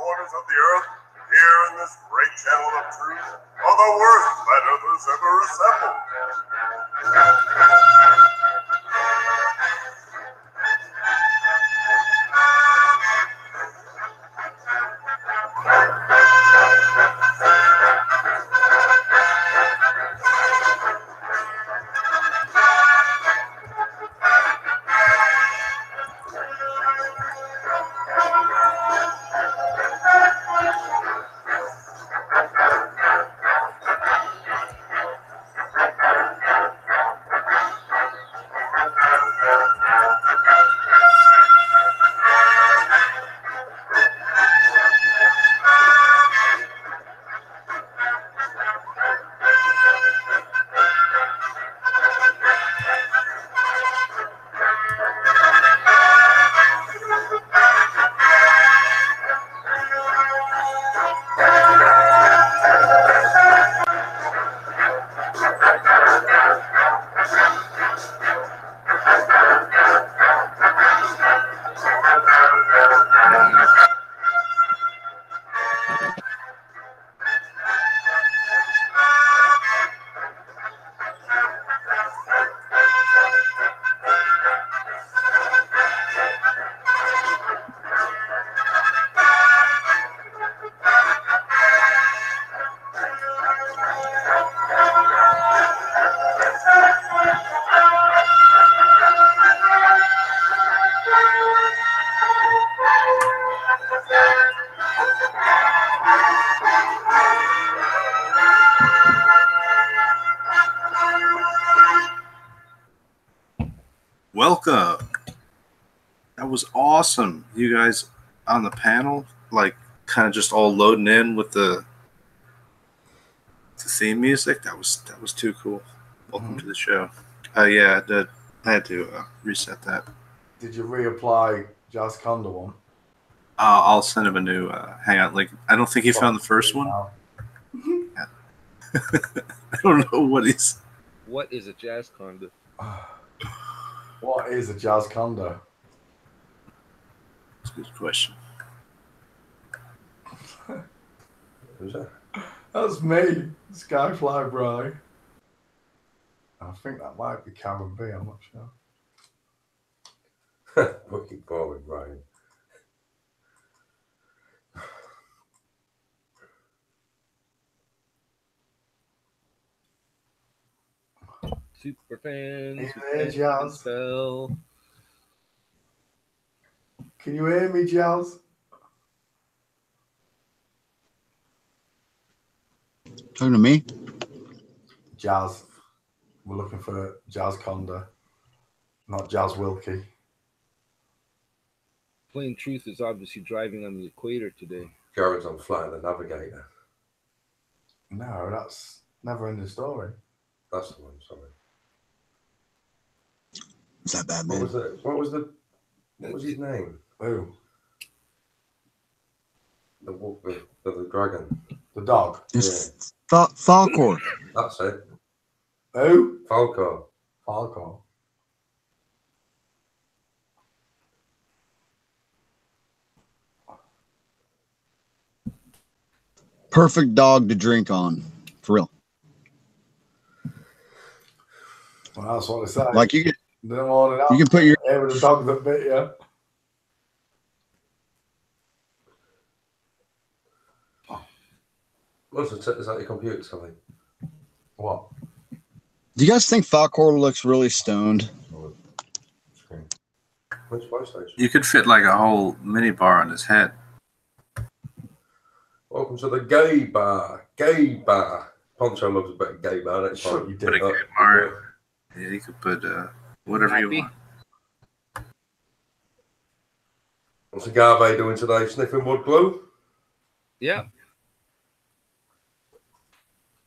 corners of the earth, here in this great channel of truth, are the worst flat earthers ever assembled. Welcome. That was awesome. You guys on the panel, like kind of just all loading in with the theme music. That was too cool. Welcome to the show. Yeah, I had to reset that. Did you reapply Jazz Conda one? I'll send him a new Hangout link. I don't think he found the first one. Yeah. I don't know what he's. What is a Jazz Conda? What is a Jazz Conda? That's a good question. Who's that? That's me, Skyfly Bry. I think that might be Karen B. I'm not sure. Looking forward, Brian. Super fans. Hey, Jazz. Spell. Can you hear me, Jazz? Talking to me? Jazz. We're looking for Jazz Conda, not Jazz Wilkie. Plain Truth is obviously driving on the equator today. Jared's on Flight of the Navigator. No, that's never in the story. That's the one, sorry. Is that bad, man? What was his name? Who? The dragon. The dog. It's Falcor. That's it. Who? Falco. Falco. Perfect dog to drink on. For real. Well, that's what they say. Like you can put your with the dog that bit you. Is that your computer, sorry? What? Do you guys think Falcor looks really stoned? Which PlayStation? You could fit like a whole mini bar on his head. Welcome to the gay bar. Gay bar. Poncho loves a bit of gay bar. Next Sure time. you did. Put a gay bar. Yeah, you could put whatever you want. What's the Garvey doing today? Sniffing wood glue? Yeah.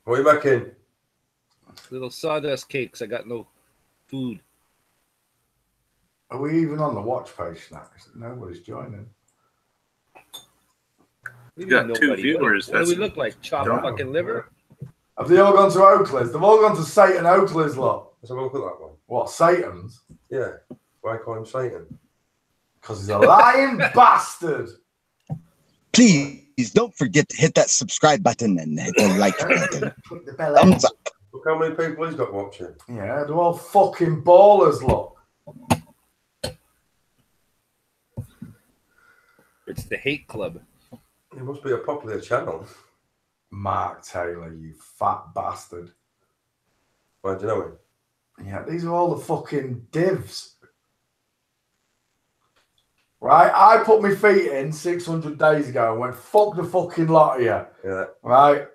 What are you making? Little sawdust cakes. I got no food. Are we even on the watch page now? Nobody's joining. You got two viewers. What do we look like? Chopped fucking liver? Have they all gone to Oakley's? They've all gone to Satan Oakley's, lot. Let's have a look at that one. What, Satan's? Yeah. Why call him Satan? Because he's a lying bastard. Please don't forget to hit that subscribe button and hit the like button. Click the bell. Thumbs up. Look how many people he's got watching. Yeah, they're all fucking ballers, look. It's the hate club. It must be a popular channel. Mark Taylor, you fat bastard. Why do you know him? Yeah, these are all the fucking divs. Right? I put my feet in 600 days ago and went, fuck the fucking lot of you. Yeah. Right?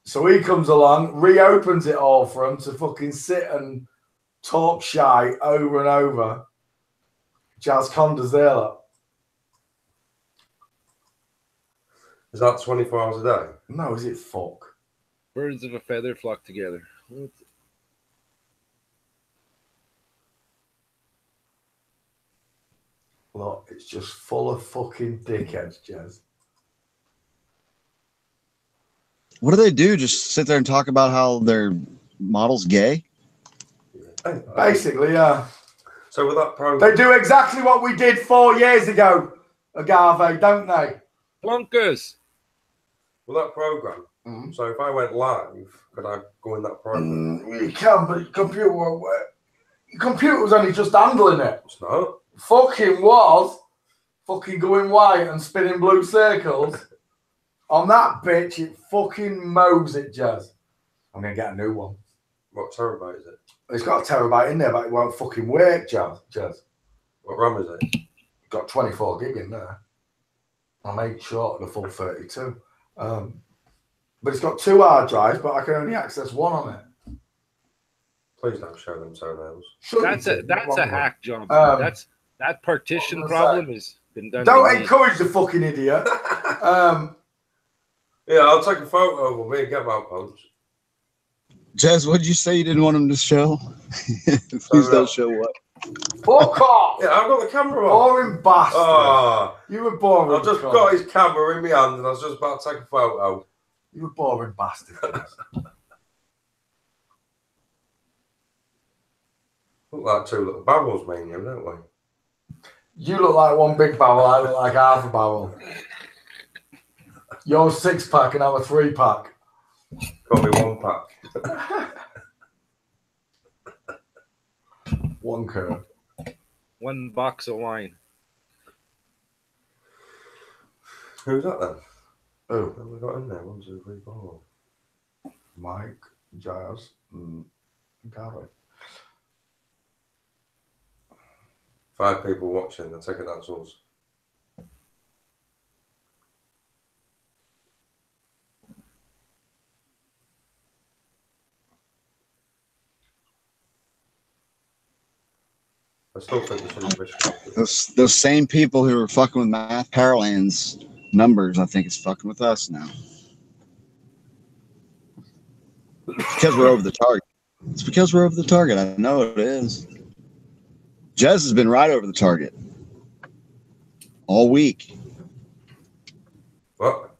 So he comes along, reopens it all for him to fucking sit and talk shy over and over. Jazz Conda's there, look. Is that 24 hours a day? No, is it fuck? Birds of a feather flock together. Look, it's just full of fucking dickheads, Jazz. What do they do? Just sit there and talk about how their model's gay? Hey, Basically, yeah. So with that program, They do exactly what we did 4 years ago, Agave, don't they? Plunkers. with that program. So if I went live, could I go in that program? You can, but your computer won't work. Your computer was only just handling it. It's not. Fucking was. Fucking going white and spinning blue circles. On that bitch, it fucking mows it, Jazz. I'm going to get a new one. What terabyte is it? It's got a terabyte in there, but it won't fucking work, Jazz. What RAM is it? Got 24 gig in there. I'm 8 short of the full 32. But it's got 2 hard drives, but I can only access one on it. Please don't show them toenails. That's a hack job. That partition what was problem that? has been done. Don't encourage the fucking idiot. Yeah, I'll take a photo of me and get my punch. Jez, what did you say you didn't want him to show? Please don't show what? Fuck off! Yeah, I've got the camera on. Boring bastard. Oh, You were boring. I just got his camera in my hand and I was just about to take a photo. You were boring bastard. Look like 2 little barrels, me and you, don't we? You look like one big barrel, I look like half a barrel. You're 6-pack and I'm a 3-pack. Got me 1 pack. 1 curve. 1 box of wine. Who's that then? Who? What have we got in there? 1, 2, 3, 4. Mike, Giles, and Gary. 5 people watching. I take it that's us. I still think we should have Those same people who were fucking with Math Paraland's numbers, I think, is fucking with us now. Because we're over the target. It's because we're over the target. I know it is. Jez has been right over the target all week. What?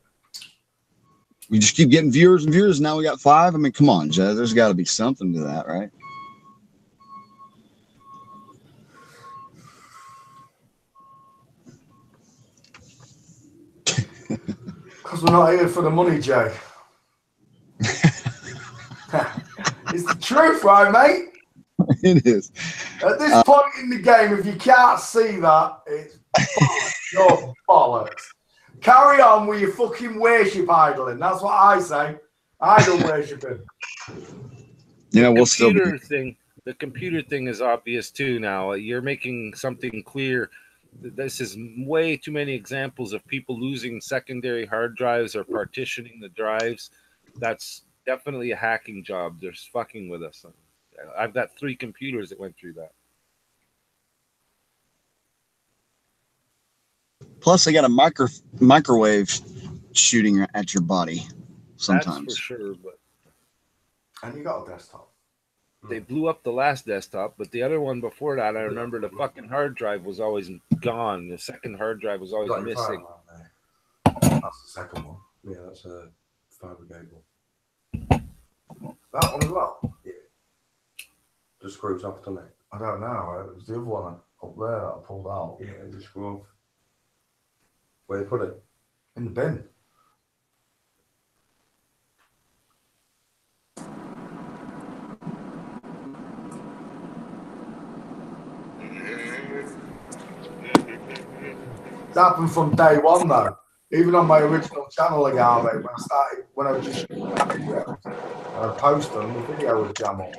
We just keep getting viewers and viewers. Now we got 5. I mean, come on, Jez. There's got to be something to that, right? Because we're not here for the money, Jay. It's the truth, right, mate? It is. At this point in the game, if you can't see that, it's no bollocks. Carry on with your fucking worship idling. That's what I say. Idol worshiping. You know, we'll still be. The computer thing is obvious too now. You're making something clear. This is way too many examples of people losing secondary hard drives or partitioning the drives. That's definitely a hacking job. They're fucking with us. I've got 3 computers that went through that. Plus, they got a microwave shooting at your body sometimes. That's for sure, but And you got a desktop. they blew up the last desktop, but the other one before that, I remember the fucking hard drive was always gone. The second hard drive was always Got your missing. file out there. That's the second one. Yeah, that's a fibre cable. That one as well? Yeah. Just screws off, doesn't it? I don't know. It was the other one up there that I pulled out. Yeah, just screw off. Where you put it? In the bin. It's happened from day one, though. Even on my original channel, Agave, when I was just videos, and I'd post them, the video would jam up.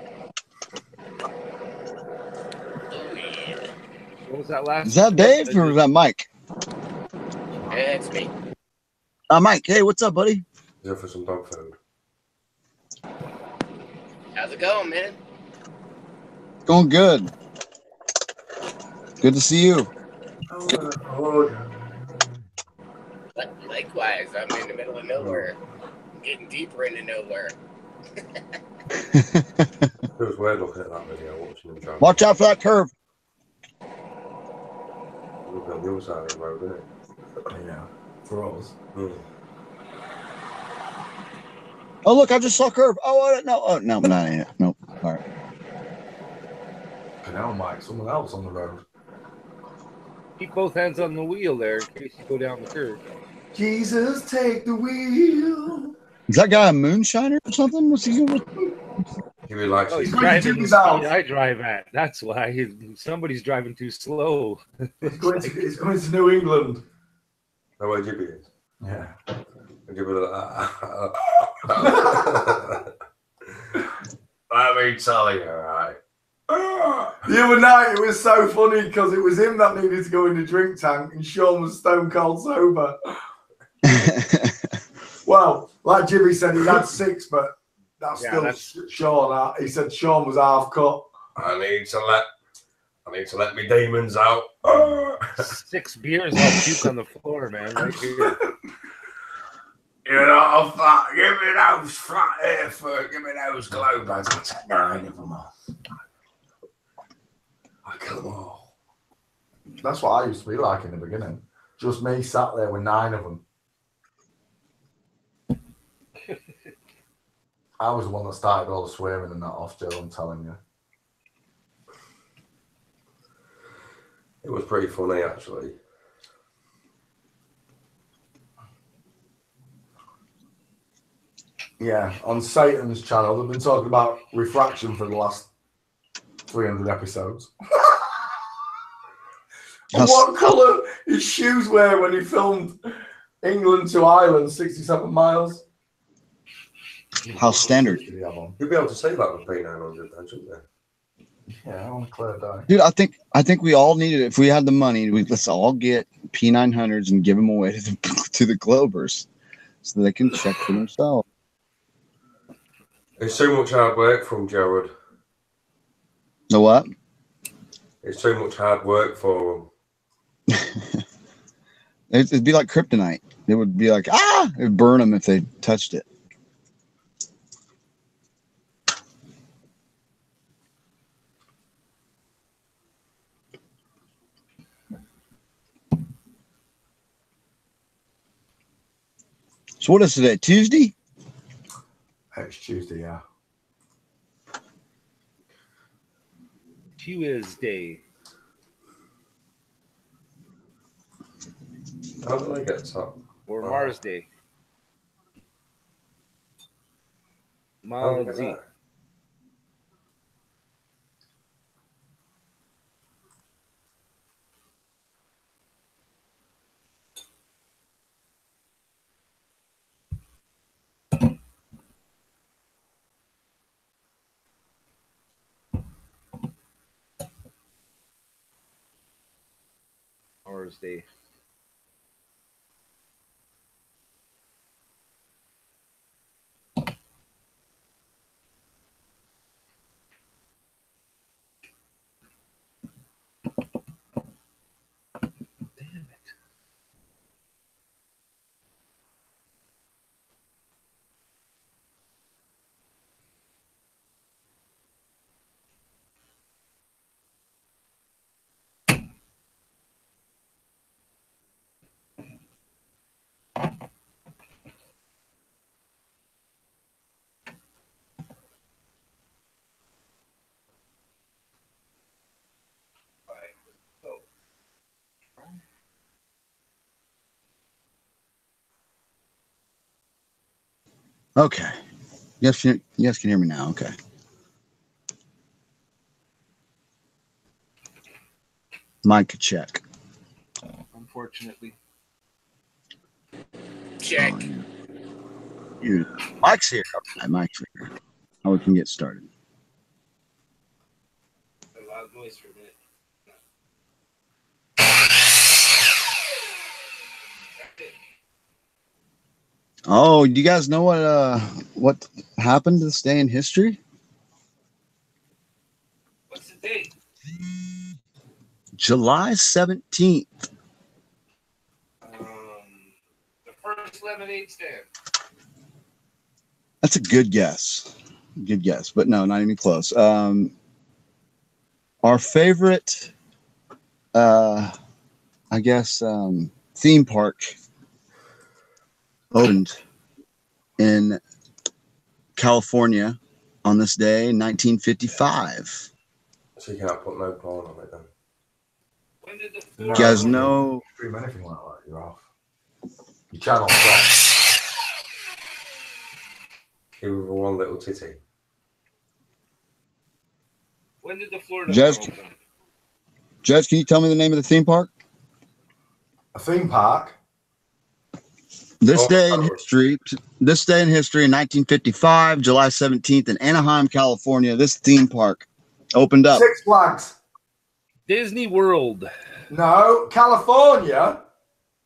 What was that last? Is that Dave or is that Mike? Yeah, it's me. Mike, hey, what's up, buddy? Is it for some dog food? How's it going, man? Going good. Good to see you. Likewise, I'm in the middle of nowhere. I'm getting deeper into nowhere. It was weird looking at that video, watching him drive. Watch out for that curve. We'll be on the other side of the road, isn't it? Yeah, for us. Oh, look, I just saw a curve. No, not yet. Nope. All right. Now, Mike, someone else on the road. Keep both hands on the wheel there in case you go down the curve. Jesus, take the wheel. Is that guy a moonshiner or something? What's he doing? He really likes Oh, it. he's going to driving the Jimmy's speed house. I drive at. That's why somebody's driving too slow. He's going to New England. Know where Jibby is? Yeah. And Jibby Let me tell you, right? The other night, it was so funny because it was him that needed to go in the drink tank and Sean was stone cold sober. Well, like Jimmy said, he had 6, but that's Sean. He said Sean was half cut. I need to let me demons out. 6 beers, I'll puke on the floor, man. Right here. You know, give me those flat air for, give me those glow bags. I take 9 of them off. I kill them all. That's what I used to be like in the beginning. Just me sat there with 9 of them. I was the one that started all the swearing and that off, Joe, I'm telling you. It was pretty funny, actually. Yeah, on Satan's channel, they've been talking about refraction for the last 300 episodes. What colour his shoes were when he filmed England to Ireland, 67 miles? How standard. You'll be able to say that with P900 then, shouldn't you? Yeah, on a clear day. Dude, I think we all need it. If we had the money, let's all get P900s and give them away to the Globers so they can check for themselves. It's too much hard work from Jared. The what? It's too much hard work for them. It'd be like kryptonite. It would be like, it'd burn them if they touched it. So what is today? Tuesday? It's Tuesday, yeah. Tuesday. How did I get top? Or Mars Day. Mars Day. Mars Day. Okay. Yes, you guys can hear me now. Okay. Mic check. Unfortunately. Check. You. Mike's here. Okay, Mike's here. Now we can get started. A loud noise for a minute. Oh, do you guys know what happened this day in history? What's the date? July 17th. The first lemonade stand. That's a good guess. Good guess, but no, not even close. Our favorite, I guess, theme park opened in California on this day in 1955. So you can't put no porn on it then. When did the You guys know? Stream anything like that, you're off. Your channel's off. Give her one little titty. When did the Florida Jez, open? Jez, can you tell me the name of the theme park? A theme park. This day in history, in 1955, July 17th, in Anaheim, California, this theme park opened up. Six Flags. Disney World. No, California.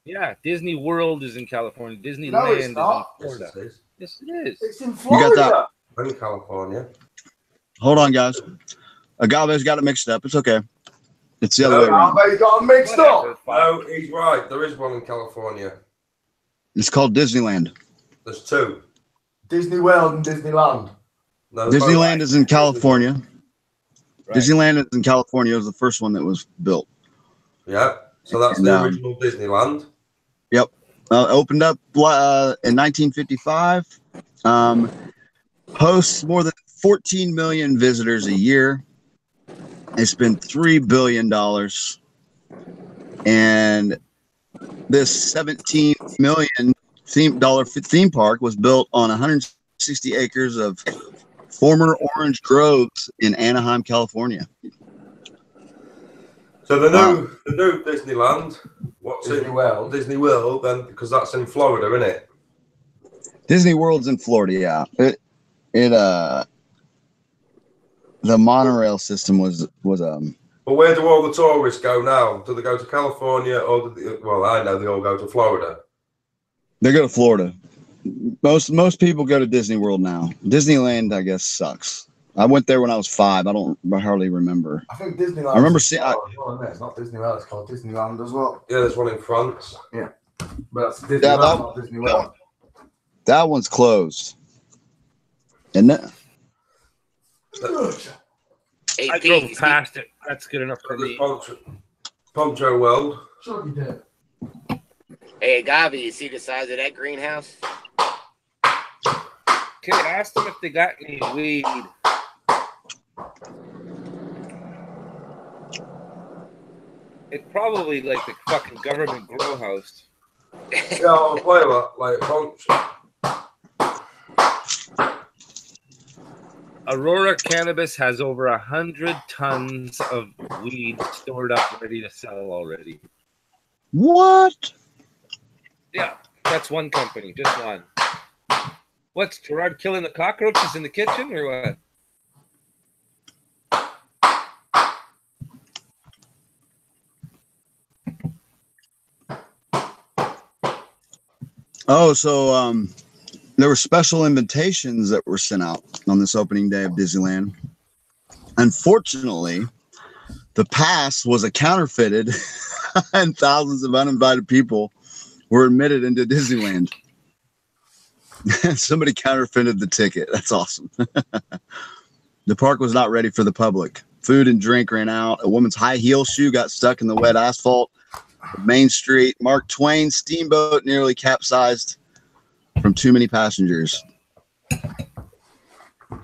Yeah, Disney World is in California. Disneyland No, it's is in not. Florida. Yes, it is. Yes, it is. It's in You Florida. got that? In California. Hold on, guys. Agave's got it mixed up. It's okay. It's the other way I around. bet you got them mixed up. No, he's right. There is one in California. It's called Disneyland. There's two. Disney World and Disneyland. No, they're both Disneyland right. is in California. Right. Disneyland is in California. It was the first one that was built. Yeah. So that's And, the original Disneyland. Yep. Opened up in 1955. Hosts more than 14 million visitors a year. They spend $3 billion. And this $17 million theme park was built on 160 acres of former orange groves in Anaheim, California. So the new Disneyland, what's Disney in World. Disney World, then because that's in Florida, isn't it? Disney World's in Florida, yeah. The monorail system was But where do all the tourists go now? Do they go to California or well, I know they all go to Florida. they go to Florida. Most people go to Disney World now. Disneyland, I guess, sucks. I went there when I was 5. I hardly remember. I think Disneyland. I remember seeing. It's not Disney World. It's called Disneyland as well. Yeah, there's one in France. But that's Disneyland, not Disney World. That one's closed, isn't it? Hey, I Pete, drove past it. That's good enough for There's me. Poncho World. Sure you did. hey, Gavi, you see the size of that greenhouse? Okay, ask them if they got any weed. It's probably like the fucking government grow house. Yeah, I'll play that like Poncho. Aurora Cannabis has over 100 tons of weed stored up, ready to sell already. What? Yeah, that's one company, just one. What's Gerard killing the cockroaches in the kitchen, or what? Oh, so there were special invitations that were sent out on this opening day of Disneyland. Unfortunately, the pass was a counterfeited, and thousands of uninvited people were admitted into Disneyland. Somebody counterfeited the ticket. That's awesome. The park was not ready for the public. Food and drink ran out. A woman's high heel shoe got stuck in the wet asphalt. Main Street, Mark Twain steamboat nearly capsized from too many passengers.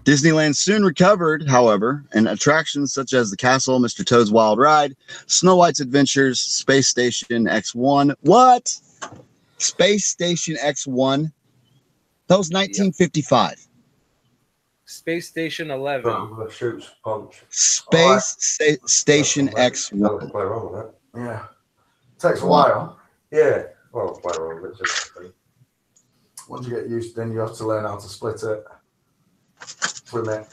Disneyland soon recovered, however, and attractions such as the castle, Mr. Toad's Wild Ride, Snow White's Adventures, Space Station X1. What? Space Station X1 That was 1955. Space Station 11. I'm gonna shoot punch. Station X1. Play around with that. Yeah. Takes a while. Yeah. Well, play around with it. Just Once you get used, then you have to learn how to split it, trim it.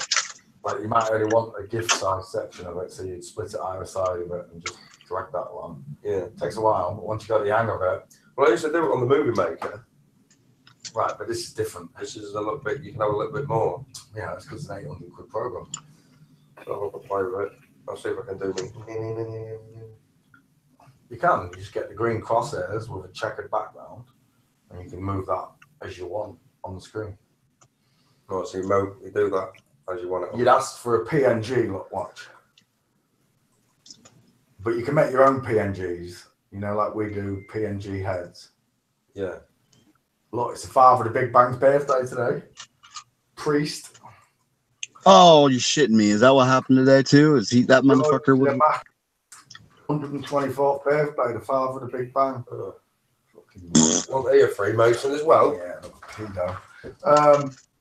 Like you might only want a gift size section of it, so you'd split it either side of it and just drag that along. yeah. It takes a while, but once you got the hang of it, Well, I used to do it on the Movie Maker. right, but this is different. This is a little bit. You can have a little bit more. Yeah, it's because it's an 800 quid program. So I'll play with it. I'll see if I can do me. You can, you just get the green crosshairs with a checkered background, and you can move that as you want on the screen. Right, so you do that as you want it. You'd ask for a PNG, look, watch. But you can make your own PNGs, you know, like we do PNG heads. Yeah. Look, it's the father of the Big Bang's birthday today. Priest. Oh, you're shitting me. Is that what happened today too? Is he that motherfucker? Yeah, 124th birthday, the father of the Big Bang. Well, they're a Freemason as well. Yeah, pedo.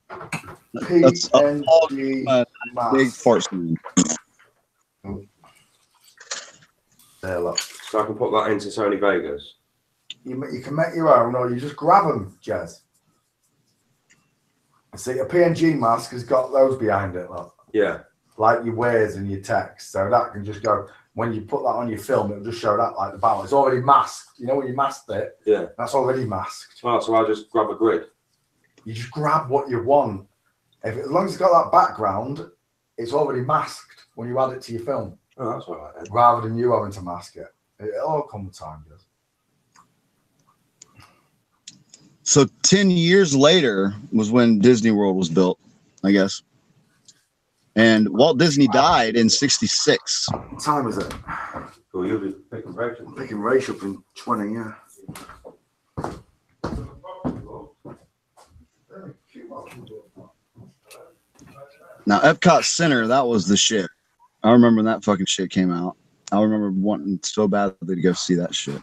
That's PNG big mask. fart screen. There, look. So I can put that into Sony Vegas. You can make your own, or you just grab them, Jez. See, a PNG mask has got those behind it, look. Yeah. Like your words and your text. So that can just go, when you put that on your film, it'll just show that like the barrel. It's already masked. You know when you masked it? Yeah. That's already masked. Oh, so I'll just grab a grid. You just grab what you want. As long as it's got that background, it's already masked when you add it to your film. Oh, that's all right then. Rather than you having to mask it. It'll all come with time, Jez. So 10 years later was when Disney World was built, I guess. And Walt Disney died in 66. What time is it? Cool, you'll be picking Rachel. I'm picking Rachel up in 20, yeah. Now, Epcot Center, that was the shit. I remember when that fucking shit came out. I remember wanting so badly to go see that shit.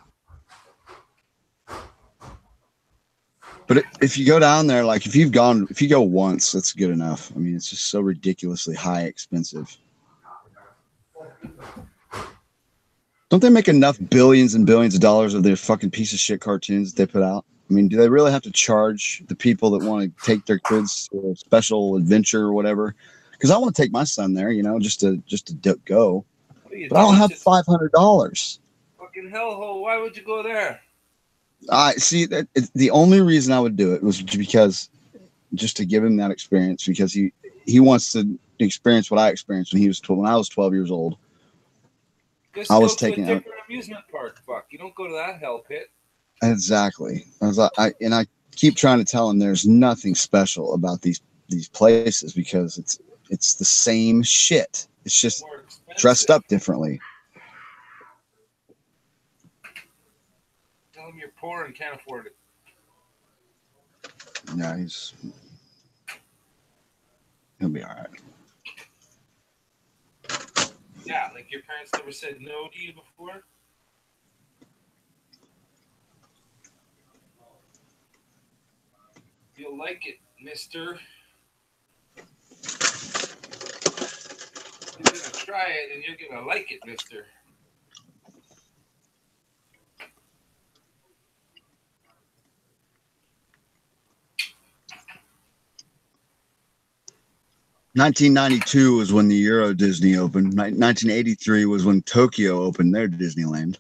But if you go down there, like if you go once, that's good enough. I mean, it's just so ridiculously high expensive. Don't they make enough billions and billions of dollars of their fucking piece of shit cartoons that they put out? I mean, do they really have to charge the people that want to take their kids to a special adventure or whatever? Because I want to take my son there, you know, just to go. But I don't have $500. Fucking hellhole! Why would you go there? I see that the only reason I would do it was because just to give him that experience, because he wants to experience what I experienced when I was 12 years old. Just I was go to taking a different amusement park. Fuck, you don't go to that hell pit. Exactly. I keep trying to tell him there's nothing special about these places because it's the same shit. It's just dressed up differently. Tell him you're poor and can't afford it. Yeah, he'll be all right. Yeah, like your parents never said no to you before? You'll like it, mister. You're gonna try it and you're gonna like it, mister. $1992 was when the Euro Disney opened. 1983 was when Tokyo opened their Disneyland.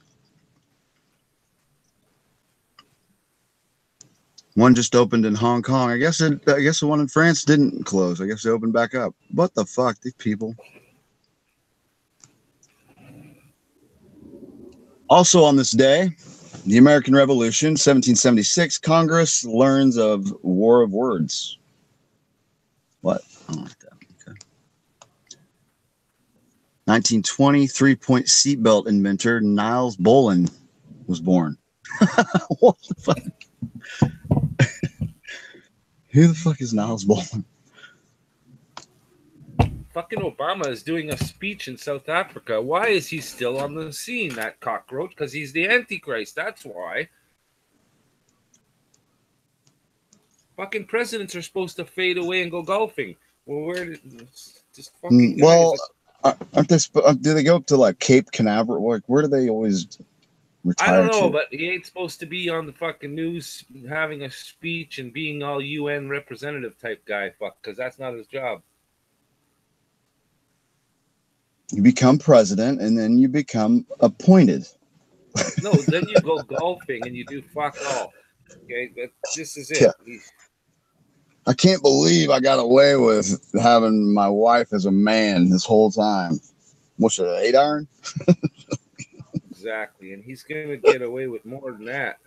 One just opened in Hong Kong. I guess the one in France didn't close. I guess they opened back up. What the fuck, these people? Also on this day, the American Revolution, 1776, Congress learns of War of Words. What? I don't like that. Okay. 1920, three-point seatbelt inventor Niles Boland was born. What the fuck? Who the fuck is Niles Boland? Fucking Obama is doing a speech in South Africa. Why is he still on the scene, that cockroach? Because he's the Antichrist. That's why. Fucking presidents are supposed to fade away and go golfing. Well, where did just fucking Well, guys? aren't they? Do they go up to like Cape Canaveral? Like, where do they always I retire don't know, to? but he ain't supposed to be on the fucking news having a speech and being all UN representative type guy, fuck, because that's not his job. You become president, and then you become appointed. No, then you go golfing and you do fuck all. Okay, but this is it. Yeah. I can't believe I got away with having my wife as a man this whole time. What's it, an 8-iron? Exactly, and he's gonna get away with more than that.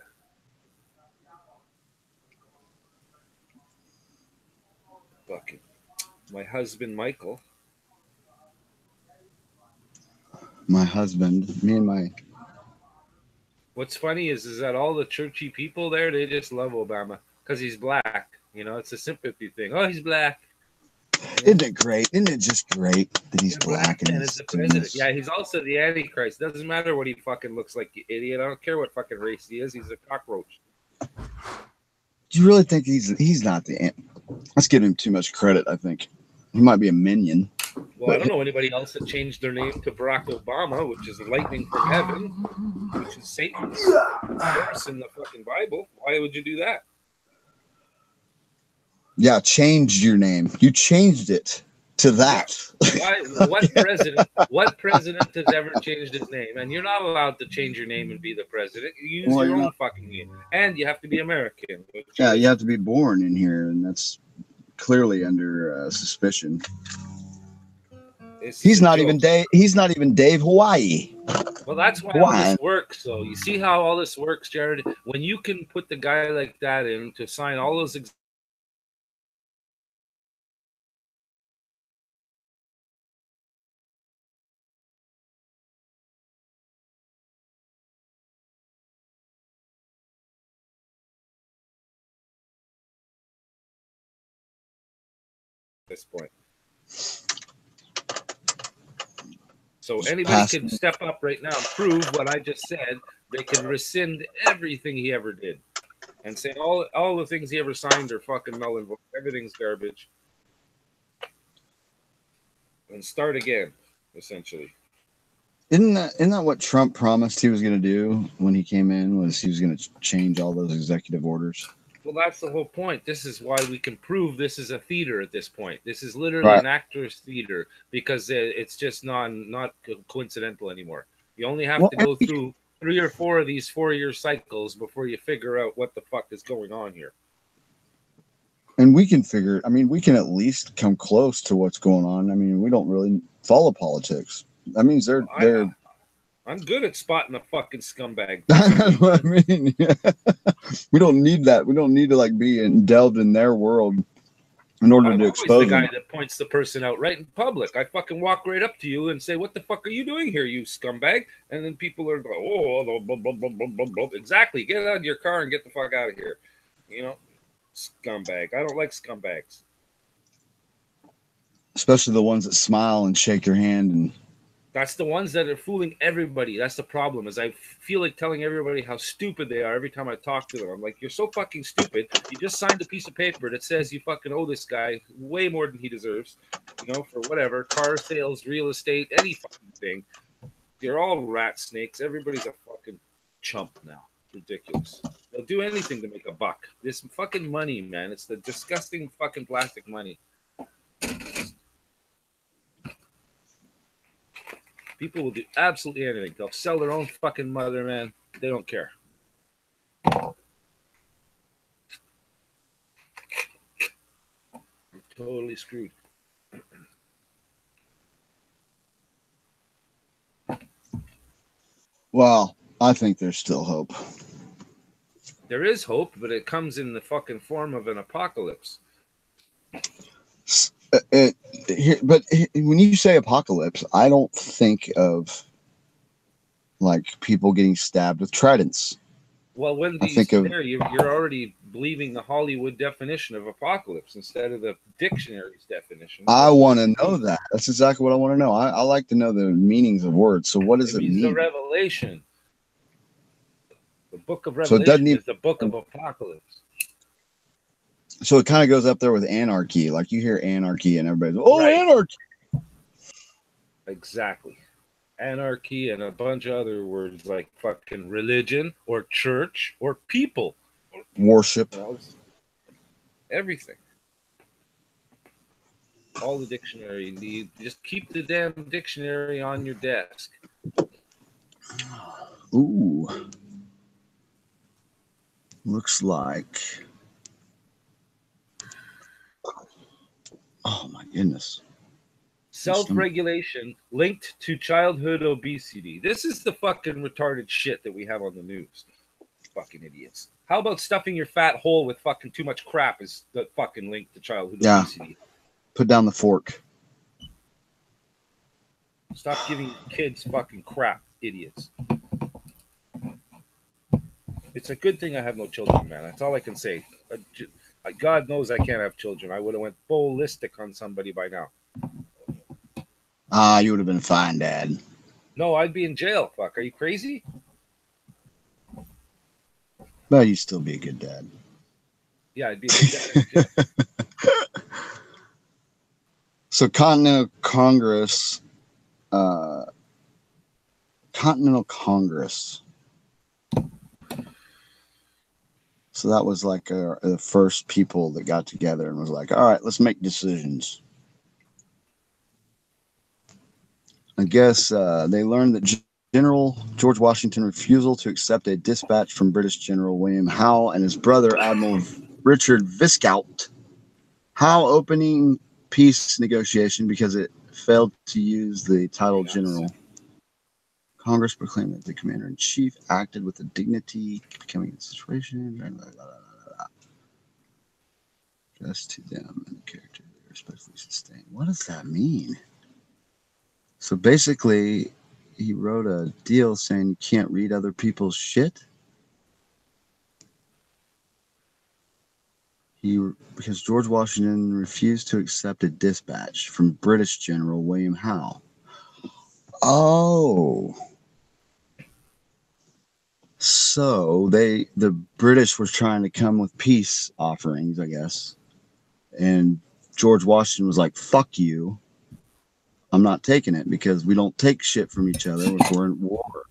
Fucking my husband Michael. My husband, me and my. What's funny is that all the churchy people there, they just love Obama because he's black. You know, it's a sympathy thing. Oh, he's black. Isn't it great? Isn't it just great that he's black and is the president? Yeah, he's also the Antichrist. Doesn't matter what he fucking looks like, you idiot. I don't care what fucking race he is. He's a cockroach. Do you really think he's not the? Let's give him too much credit. I think he might be a minion. Well, I don't know anybody else that changed their name to Barack Obama, which is lightning from heaven, which is Satan's verse in the fucking Bible. Why would you do that? Yeah, changed your name. You changed it to that. Why? What president has ever changed his name? And you're not allowed to change your name and be the president. You use your own fucking name, and you have to be American. Yeah, you have to be born in here, and that's clearly under suspicion. He's not even Dave. He's not even Dave Hawaii. Well, that's why all this works. So you see how all this works, Jared. When you can put the guy like that in to sign all those. This point. So anybody can step up right now and prove what I just said. They can rescind everything he ever did and say all the things he ever signed are fucking null and void. Everything's garbage. And start again, essentially. Isn't that what Trump promised he was going to do when he came in? Was he was going to change all those executive orders? Well, that's the whole point. This is why we can prove this is a theater at this point. This is literally an actor's theater because it's just not coincidental anymore. You only have to go through 3 or 4 of these 4-year cycles before you figure out what the fuck is going on here. And we can figure. I mean, we can at least come close to what's going on. I mean, we don't really follow politics. That means they're. I'm good at spotting a fucking scumbag. That's what I mean. Yeah. We don't need that. We don't need to like be delved in their world in order to expose the guy them. that points the person out right in public. I fucking walk right up to you and say, "What the fuck are you doing here, you scumbag?" And then people are like, "Oh, blah, blah, blah, blah, blah, blah." Exactly. Get out of your car and get the fuck out of here. You know, scumbag. I don't like scumbags. Especially the ones that smile and shake your hand and. That's the ones that are fooling everybody. That's the problem. Is I feel like telling everybody how stupid they are every time I talk to them. I'm like, you're so fucking stupid. You just signed a piece of paper that says you fucking owe this guy way more than he deserves. You know, for whatever car sales, real estate, any fucking thing. You're all rat snakes. Everybody's a fucking chump now. Ridiculous. They'll do anything to make a buck. This fucking money, man. It's the disgusting fucking plastic money. People will do absolutely anything. They'll sell their own fucking mother, man. They don't care. You're totally screwed. Well, I think there's still hope. There is hope, but it comes in the fucking form of an apocalypse. But when you say apocalypse, I don't think of like people getting stabbed with tridents. Well, when these there, you're already believing the Hollywood definition of apocalypse instead of the dictionary's definition. I want to know that. That's exactly what I want to know. I like to know the meanings of words. So what does it mean? The Revelation. The book of Revelation is the book of apocalypse. So it kind of goes up there with anarchy. Like you hear anarchy and everybody's, oh, Right. anarchy. Exactly. Anarchy and a bunch of other words like fucking religion or church or people. Worship. Everything. All the dictionary need. Just keep the damn dictionary on your desk. Ooh. Looks like. Oh my goodness. Self-regulation linked to childhood obesity. This is the fucking retarded shit that we have on the news. Fucking idiots. How about stuffing your fat hole with fucking too much crap is the fucking link to childhood obesity? Put down the fork. Stop giving kids fucking crap, idiots. It's a good thing I have no children, man. That's all I can say. God knows I can't have children. I would have went ballistic on somebody by now. You would have been fine, Dad. No, I'd be in jail. Fuck, are you crazy? But you'd still be a good dad. Yeah, I'd be a good dad. So Continental Congress. So that was like the first people that got together and was like, all right, let's make decisions. I guess they learned that General George Washington's refusal to accept a dispatch from British General William Howe and his brother Admiral Richard Viscount Howe opening peace negotiation because it failed to use the title general. Congress proclaimed that the commander-in-chief acted with the dignity becoming a situation. Just to them and the character they respectfully sustained. What does that mean? So basically, he wrote a deal saying you can't read other people's shit. Because George Washington refused to accept a dispatch from British General William Howe. Oh. So the British were trying to come with peace offerings, I guess. And George Washington was like, fuck you. I'm not taking it because we don't take shit from each other if we're in war.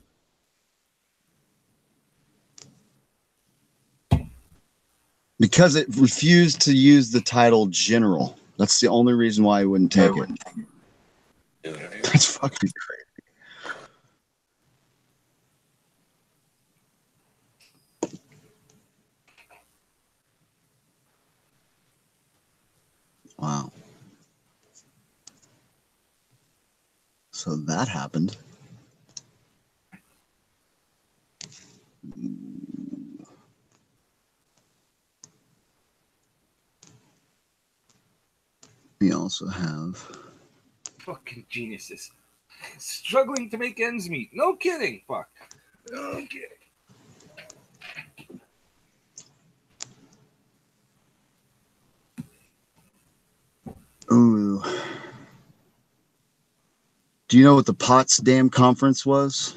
Because it refused to use the title general. That's the only reason why he wouldn't take it. That's fucking crazy. Wow. So that happened. We also have fucking geniuses struggling to make ends meet. No kidding. Fuck. No kidding. Ooh. Do you know what the Potsdam Conference was?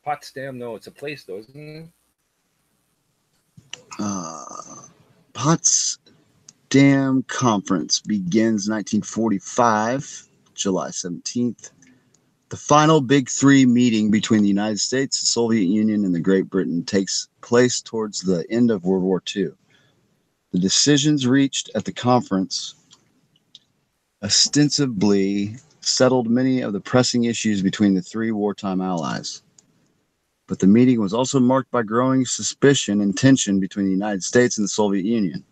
Potsdam, no, it's a place though, isn't it? Potsdam Conference begins 1945, July 17th. The final Big Three meeting between the United States, the Soviet Union, and the Great Britain takes place towards the end of World War II. The decisions reached at the conference ostensibly settled many of the pressing issues between the three wartime allies. But the meeting was also marked by growing suspicion and tension between the United States and the Soviet Union.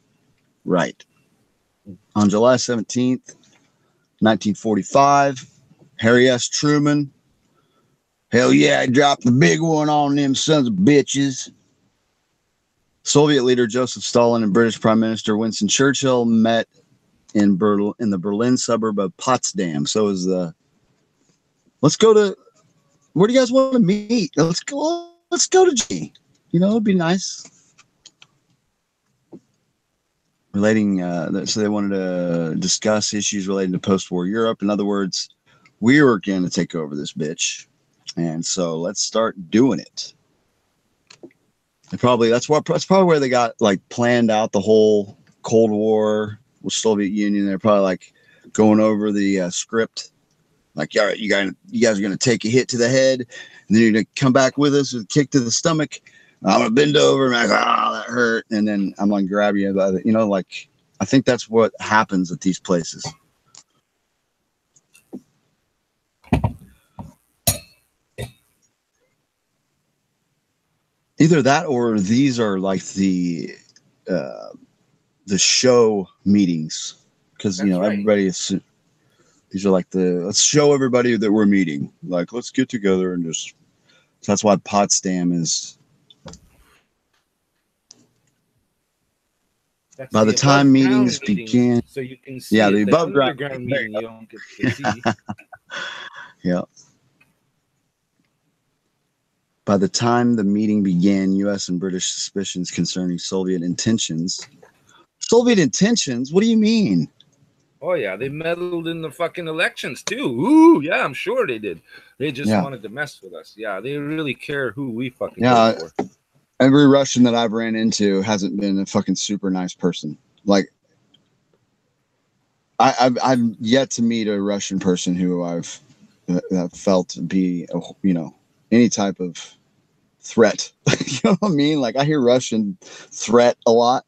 Right. On July 17th, 1945, Harry S. Truman, hell yeah, I dropped the big one on them sons of bitches. Soviet leader Joseph Stalin and British Prime Minister Winston Churchill met in the Berlin suburb of Potsdam. So is let's go to, where do you guys want to meet? Let's go to G. You know, it'd be nice. Relating, so they wanted to discuss issues relating to post-war Europe. In other words, we were going to take over this bitch. And so let's start doing it. That's probably where they got like planned out the whole Cold War with Soviet Union. They're probably like going over the script. Like, all right, you guys are gonna take a hit to the head, and then you're gonna come back with us with a kick to the stomach. I'm gonna bend over and I'm like, that hurt, and then I'm gonna grab you by the, like I think that's what happens at these places. Either that or these are like the show meetings, because That's right. everybody is. These are like let's show everybody that we're meeting. Like, let's get together and just. So that's why Potsdam is. That's By the time meetings began, so you can see the the above ground underground meeting you don't get to see. Yeah. By the time the meeting began, U.S. and British suspicions concerning Soviet intentions. Soviet intentions? What do you mean? Oh yeah, they meddled in the fucking elections too. Ooh, yeah, I'm sure they did. They just wanted to mess with us. Yeah, they really care who we fucking vote for. Every Russian that I've ran into hasn't been a fucking super nice person. Like, I've yet to meet a Russian person who I've felt to be, any type of threat. You know what I mean? Like, I hear Russian threat a lot.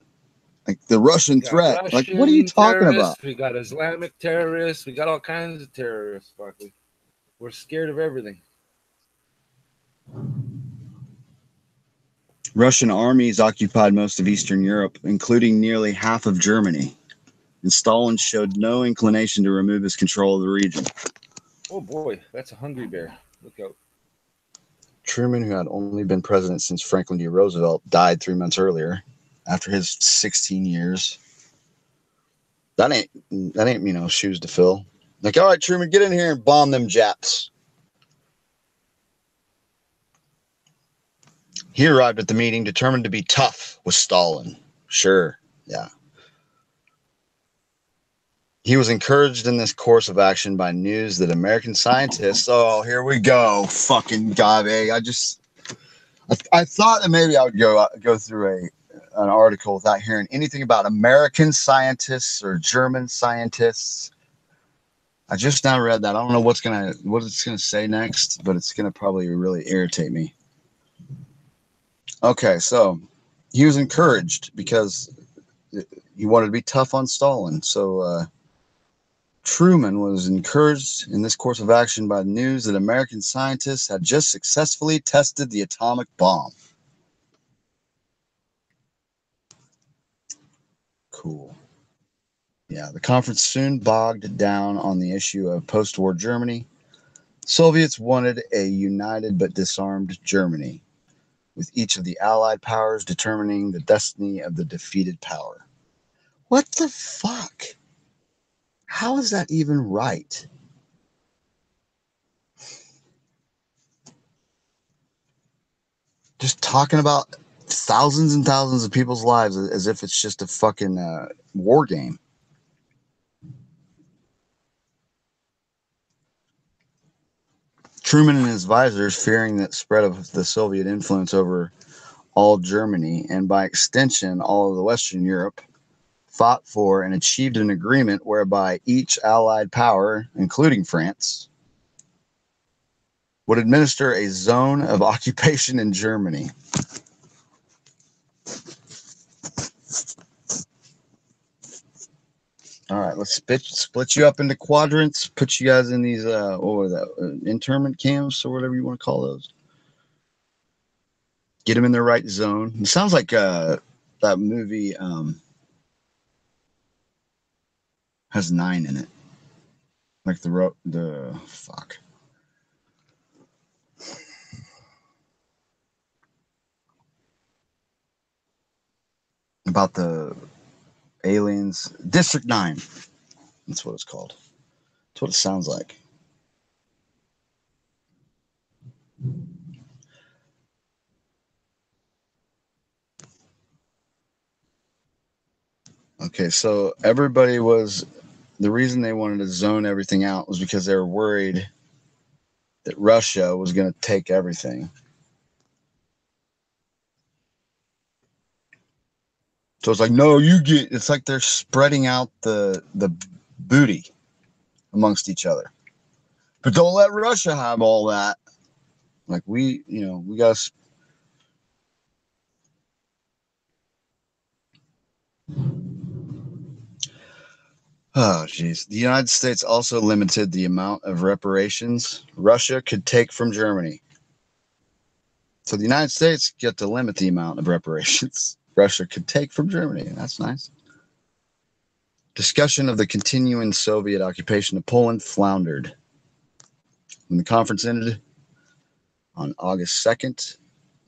Like the Russian threat. Russian like, what are you talking about? We got Islamic terrorists. We got all kinds of terrorists. We're scared of everything. Russian armies occupied most of Eastern Europe, including nearly half of Germany. And Stalin showed no inclination to remove his control of the region. Oh boy, that's a hungry bear. Look out. Truman, who had only been president since Franklin D. Roosevelt, died 3 months earlier after his 16 years. That ain't shoes to fill. Like, all right, Truman, get in here and bomb them Japs. He arrived at the meeting determined to be tough with Stalin. Sure, yeah. He was encouraged in this course of action by news that American scientists. Oh, here we go, fucking Gabe. I thought that maybe I would go through an article without hearing anything about American scientists or German scientists. I just now read that. I don't know what it's gonna say next, but it's gonna probably really irritate me. Okay, so he was encouraged because he wanted to be tough on Stalin. So Truman was encouraged in this course of action by the news that American scientists had just successfully tested the atomic bomb. Cool. Yeah, the conference soon bogged down on the issue of post-war Germany. Soviets wanted a united but disarmed Germany, with each of the Allied powers determining the destiny of the defeated power. What the fuck? How is that even right? Just talking about thousands and thousands of people's lives as if it's just a fucking war game. Truman and his advisors, fearing the spread of the Soviet influence over all Germany, and by extension all of the Western Europe, fought for and achieved an agreement whereby each Allied power, including France, would administer a zone of occupation in Germany. All right, let's split you up into quadrants, put you guys in these internment camps or whatever you want to call those. Get them in the right zone. It sounds like that movie has 9 in it. Like the fuck. About the aliens. District 9. That's what it's called. That's what it sounds like. Okay, so the reason they wanted to zone everything out was because they were worried that Russia was going to take everything. So it's like, no, you get. It's like they're spreading out the booty amongst each other. But don't let Russia have all that. Like we got. Oh, geez. The United States also limited the amount of reparations Russia could take from Germany. So the United States get to limit the amount of reparations Russia could take from Germany. That's nice. Discussion of the continuing Soviet occupation of Poland floundered. When the conference ended on August 2nd,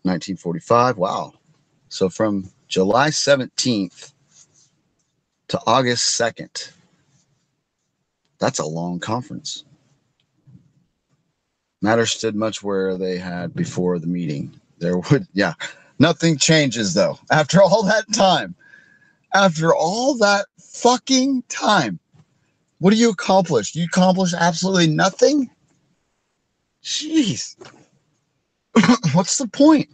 1945. Wow. So from July 17th to August 2nd. That's a long conference. Matters stood much where they had before the meeting. Nothing changes though. After all that time. After all that fucking time. What do you accomplish? You accomplish absolutely nothing? Jeez. What's the point?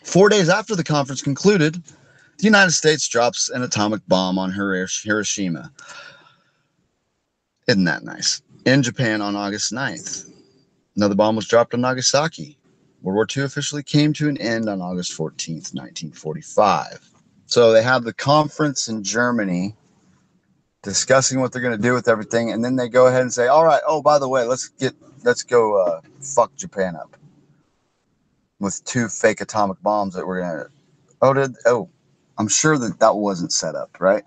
4 days after the conference concluded, the United States drops an atomic bomb on Hiroshima. Isn't that nice? In Japan on August 9th. Another bomb was dropped on Nagasaki. World War II officially came to an end on August 14th, 1945. So they have the conference in Germany discussing what they're going to do with everything, and then they go ahead and say, all right, oh, by the way, let's go fuck Japan up with 2 fake atomic bombs that we're going to... I'm sure that wasn't set up, right?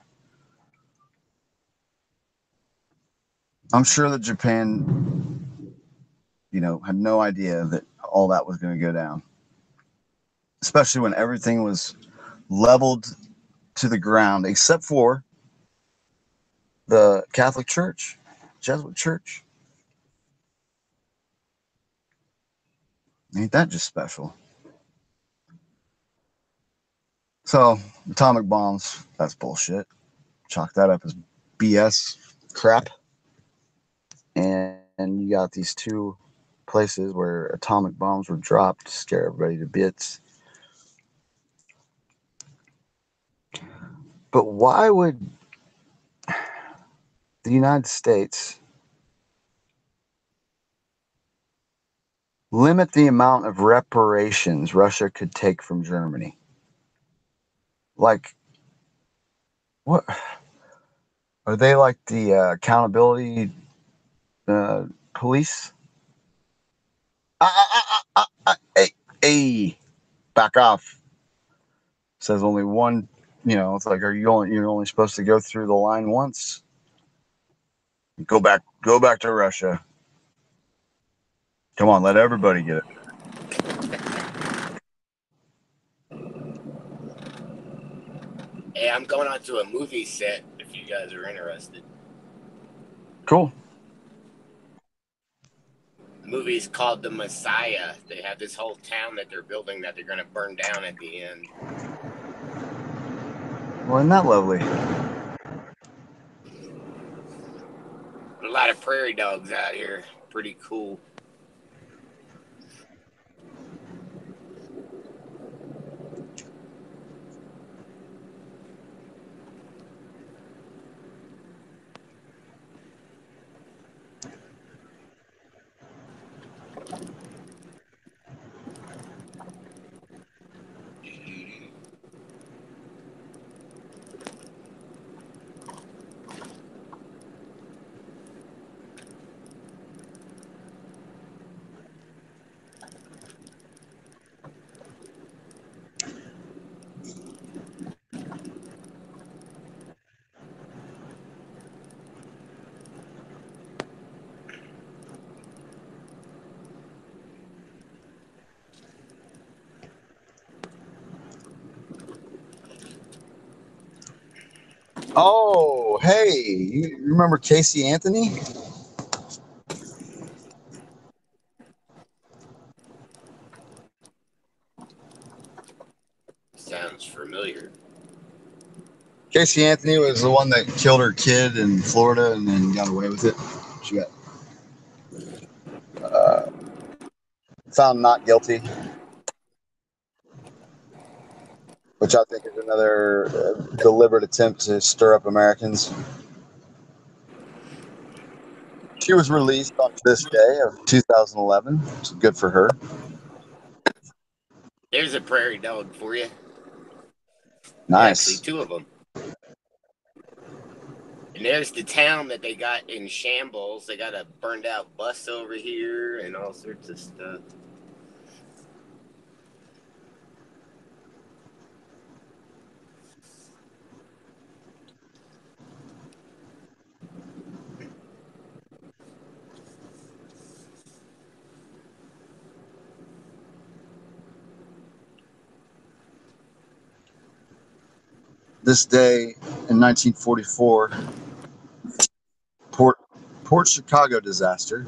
I'm sure that Japan, had no idea that all that was going to go down. Especially when everything was leveled to the ground, except for the Catholic Church, Jesuit Church. Ain't that just special? So, atomic bombs, that's bullshit. Chalk that up as BS crap. And you got these 2 places where atomic bombs were dropped to scare everybody to bits. But why would the United States limit the amount of reparations Russia could take from Germany? Like, what? Are they like the accountability police? Hey, back off. Says only one. It's like, you're only supposed to go through the line once. Go back to Russia. Come on, let everybody get it. Hey, I'm going on to a movie set if you guys are interested. Cool. The movie's called The Messiah. They have this whole town that they're building that they're going to burn down at the end. Well, isn't that lovely? A lot of prairie dogs out here. Pretty cool. Oh, hey, you remember Casey Anthony? Sounds familiar. Casey Anthony was the one that killed her kid in Florida and then got away with it. She got found not guilty. which I think is another deliberate attempt to stir up Americans. She was released on this day of 2011. So good for her. There's a prairie dog for you. Nice. Actually, two of them. And there's the town that they got in shambles. They got a burned out bus over here and all sorts of stuff. This day in 1944, Port Chicago disaster.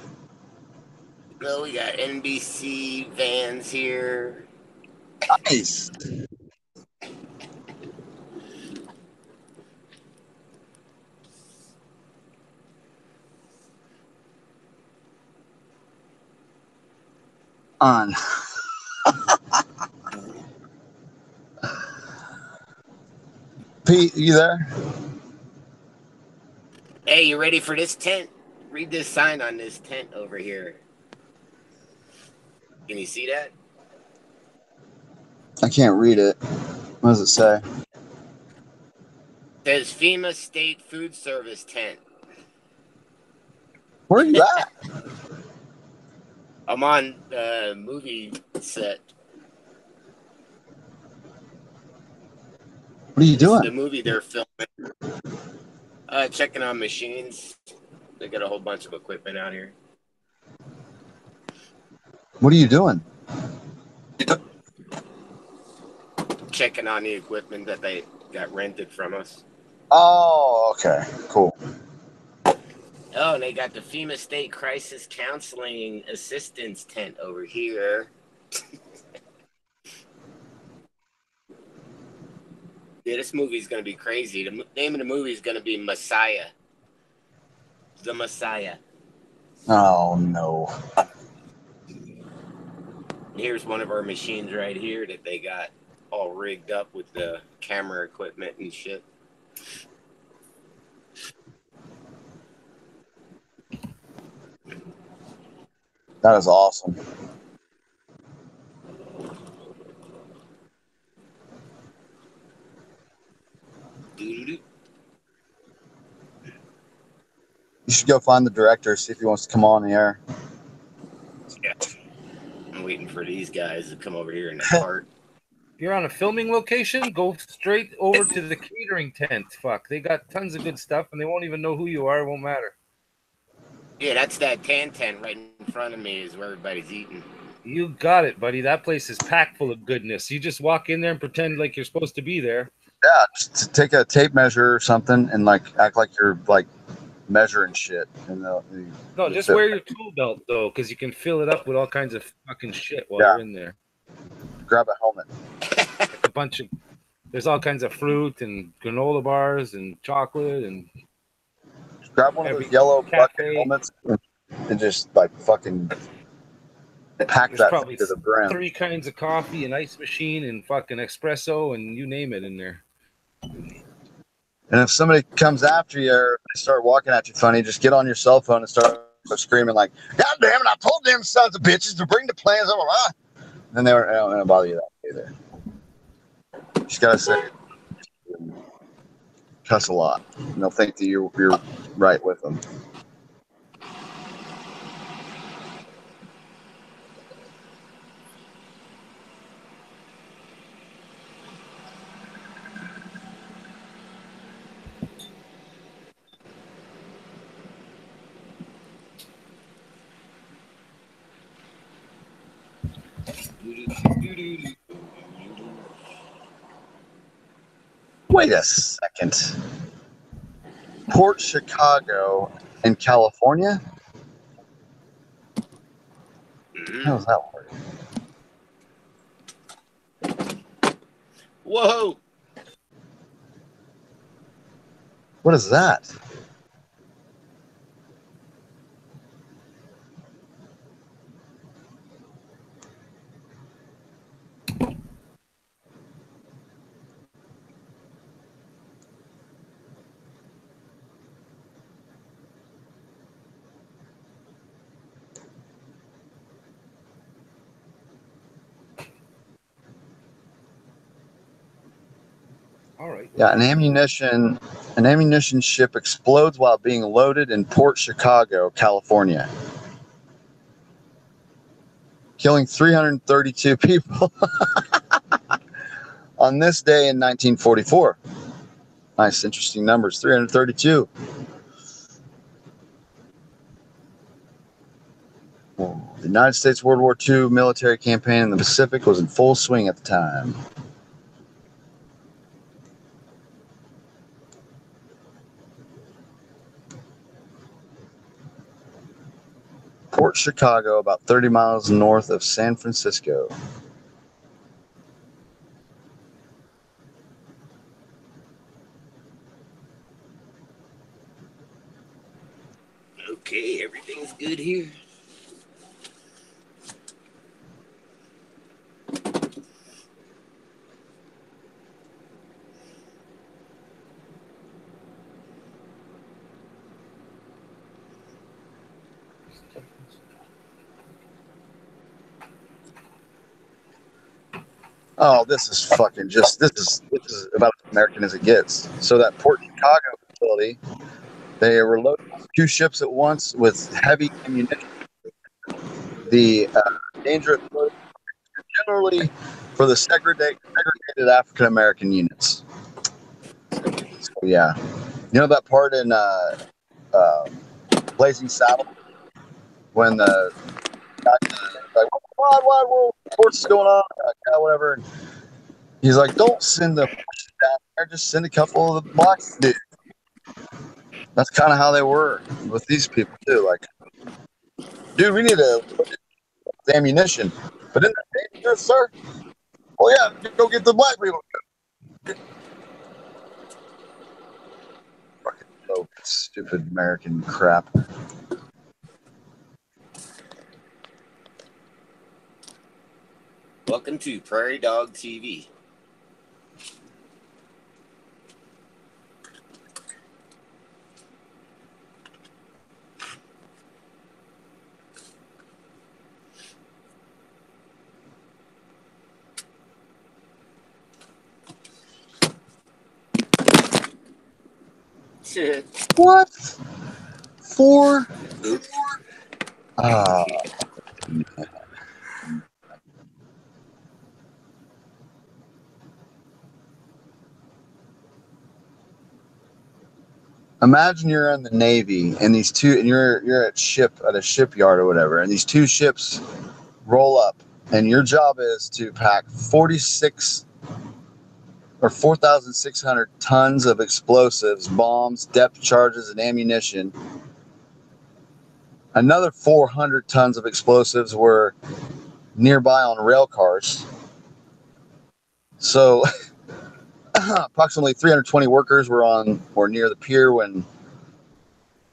Well, we got NBC vans here. Nice. On. Pete, you there? Hey, you ready for this tent? Read this sign on this tent over here. Can you see that? I can't read it. What does it say? It says FEMA State Food Service tent. Where are you at? I'm on the movie set. What are you This is doing? the movie they're filming. Checking on machines. They got a whole bunch of equipment out here. What are you doing? Checking on the equipment that they got rented from us. Oh, okay. Cool. Oh, and they got the FEMA State Crisis Counseling Assistance tent over here. Yeah, this movie's going to be crazy. The name of the movie is going to be Messiah. The Messiah. Oh, no. Here's one of our machines right here that they got all rigged up with the camera equipment and shit. That is awesome. Doo-doo-doo. You should go find the director, see if he wants to come on the air. Yeah. I'm waiting for these guys to come over here in the cart. If you're on a filming location, go straight over to the catering tent. Fuck, they got tons of good stuff, and they won't even know who you are. It won't matter. Yeah, that's that tan tent right in front of me is where everybody's eating. You got it, buddy. That place is packed full of goodness. You just walk in there and pretend like you're supposed to be there. Yeah, just to take a tape measure or something and like act like you're like measuring shit. And No, just wear your tool belt though, because you can fill it up with all kinds of fucking shit while you're in there. Grab a helmet. Like a bunch of, there's all kinds of fruit and granola bars and chocolate and. Just grab one of those yellow bucket helmets and just like fucking pack There's that probably to the brim. 3 kinds of coffee, an ice machine, and fucking espresso, and you name it in there. And if somebody comes after you or they start walking at you funny, just get on your cell phone and start screaming like, "God damn it! I told them sons of bitches to bring the plans." Blah, blah, blah. Then they don't gonna bother you that either. You just gotta say, cuss a lot, and they'll think that you're right with them. Wait a second. Port Chicago in California? How does that work? Whoa! What is that? All right. Yeah, an ammunition ship explodes while being loaded in Port Chicago, California, killing 332 people on this day in 1944. Nice, interesting numbers. 332. The United States World War II military campaign in the Pacific was in full swing at the time. Port Chicago, about 30 miles north of San Francisco. Okay, everything's good here. Oh, this is about as American as it gets. So that Port Chicago facility, they were loading 2 ships at once with heavy ammunition. The dangerous loads were generally for the segregated African American units. So, yeah, you know that part in Blazing Saddles when the guy's like, "What world what's going on?" Like, yeah, whatever. And he's like, "Don't send the down there. Just send a couple of the black dudes." That's kind of how they were with these people too. Like, dude, we need to look at the ammunition. But isn't that dangerous, sir? Well, yeah, go get the black people. Fucking stupid American crap. Welcome to Prairie Dog TV. What? 4? Oops. Imagine you're in the Navy and you're at a shipyard or whatever, and these 2 ships roll up, and your job is to pack 46 or 4,600 tons of explosives, bombs, depth charges, and ammunition. Another 400 tons of explosives were nearby on rail cars. So approximately 320 workers were near the pier when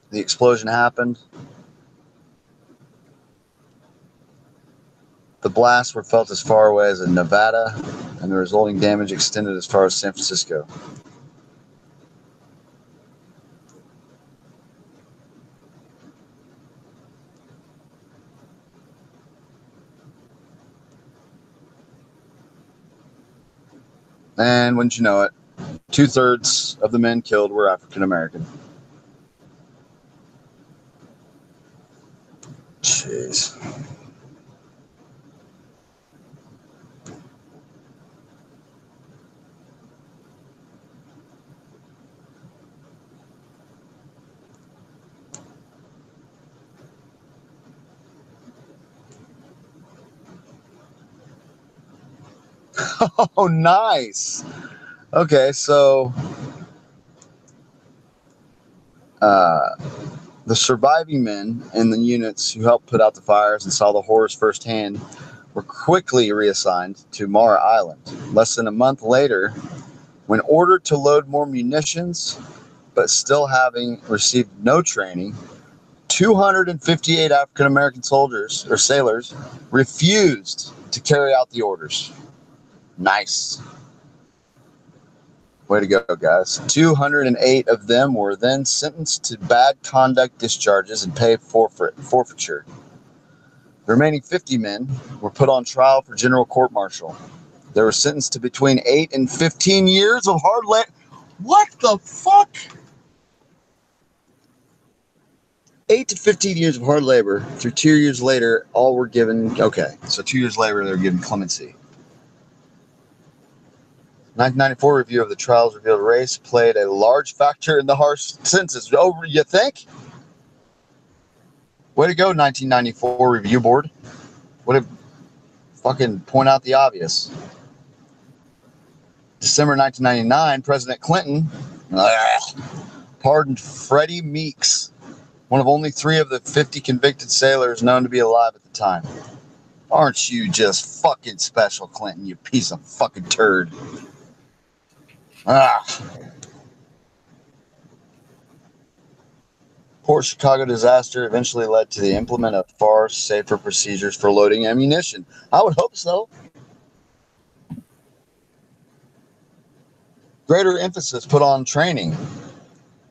the explosion happened. The blasts were felt as far away as in Nevada, and the resulting damage extended as far as San Francisco. And wouldn't you know it, 2/3 of the men killed were African American. Jeez. Oh, nice. Okay, so the surviving men in the units who helped put out the fires and saw the horrors firsthand were quickly reassigned to Mara Island. Less than a month later, when ordered to load more munitions, but still having received no training, 258 African American soldiers or sailors refused to carry out the orders. Nice. Way to go, guys. 208 of them were then sentenced to bad conduct discharges and paid forfeiture. The remaining 50 men were put on trial for general court-martial. They were sentenced to between 8 and 15 years of hard labor. What the fuck? 8 to 15 years of hard labor. Through 2 years later, all were given. Okay, so 2 years later, they were given clemency. 1994 review of the trials revealed race played a large factor in the harsh sentences. Oh, you think? Way to go, 1994 review board. Way to fucking point out the obvious. December 1999, President Clinton pardoned Freddie Meeks, one of only 3 of the 50 convicted sailors known to be alive at the time. Aren't you just fucking special, Clinton, you piece of fucking turd? Poor Chicago disaster eventually led to the implement of far safer procedures for loading ammunition. I would hope so. Greater emphasis put on training.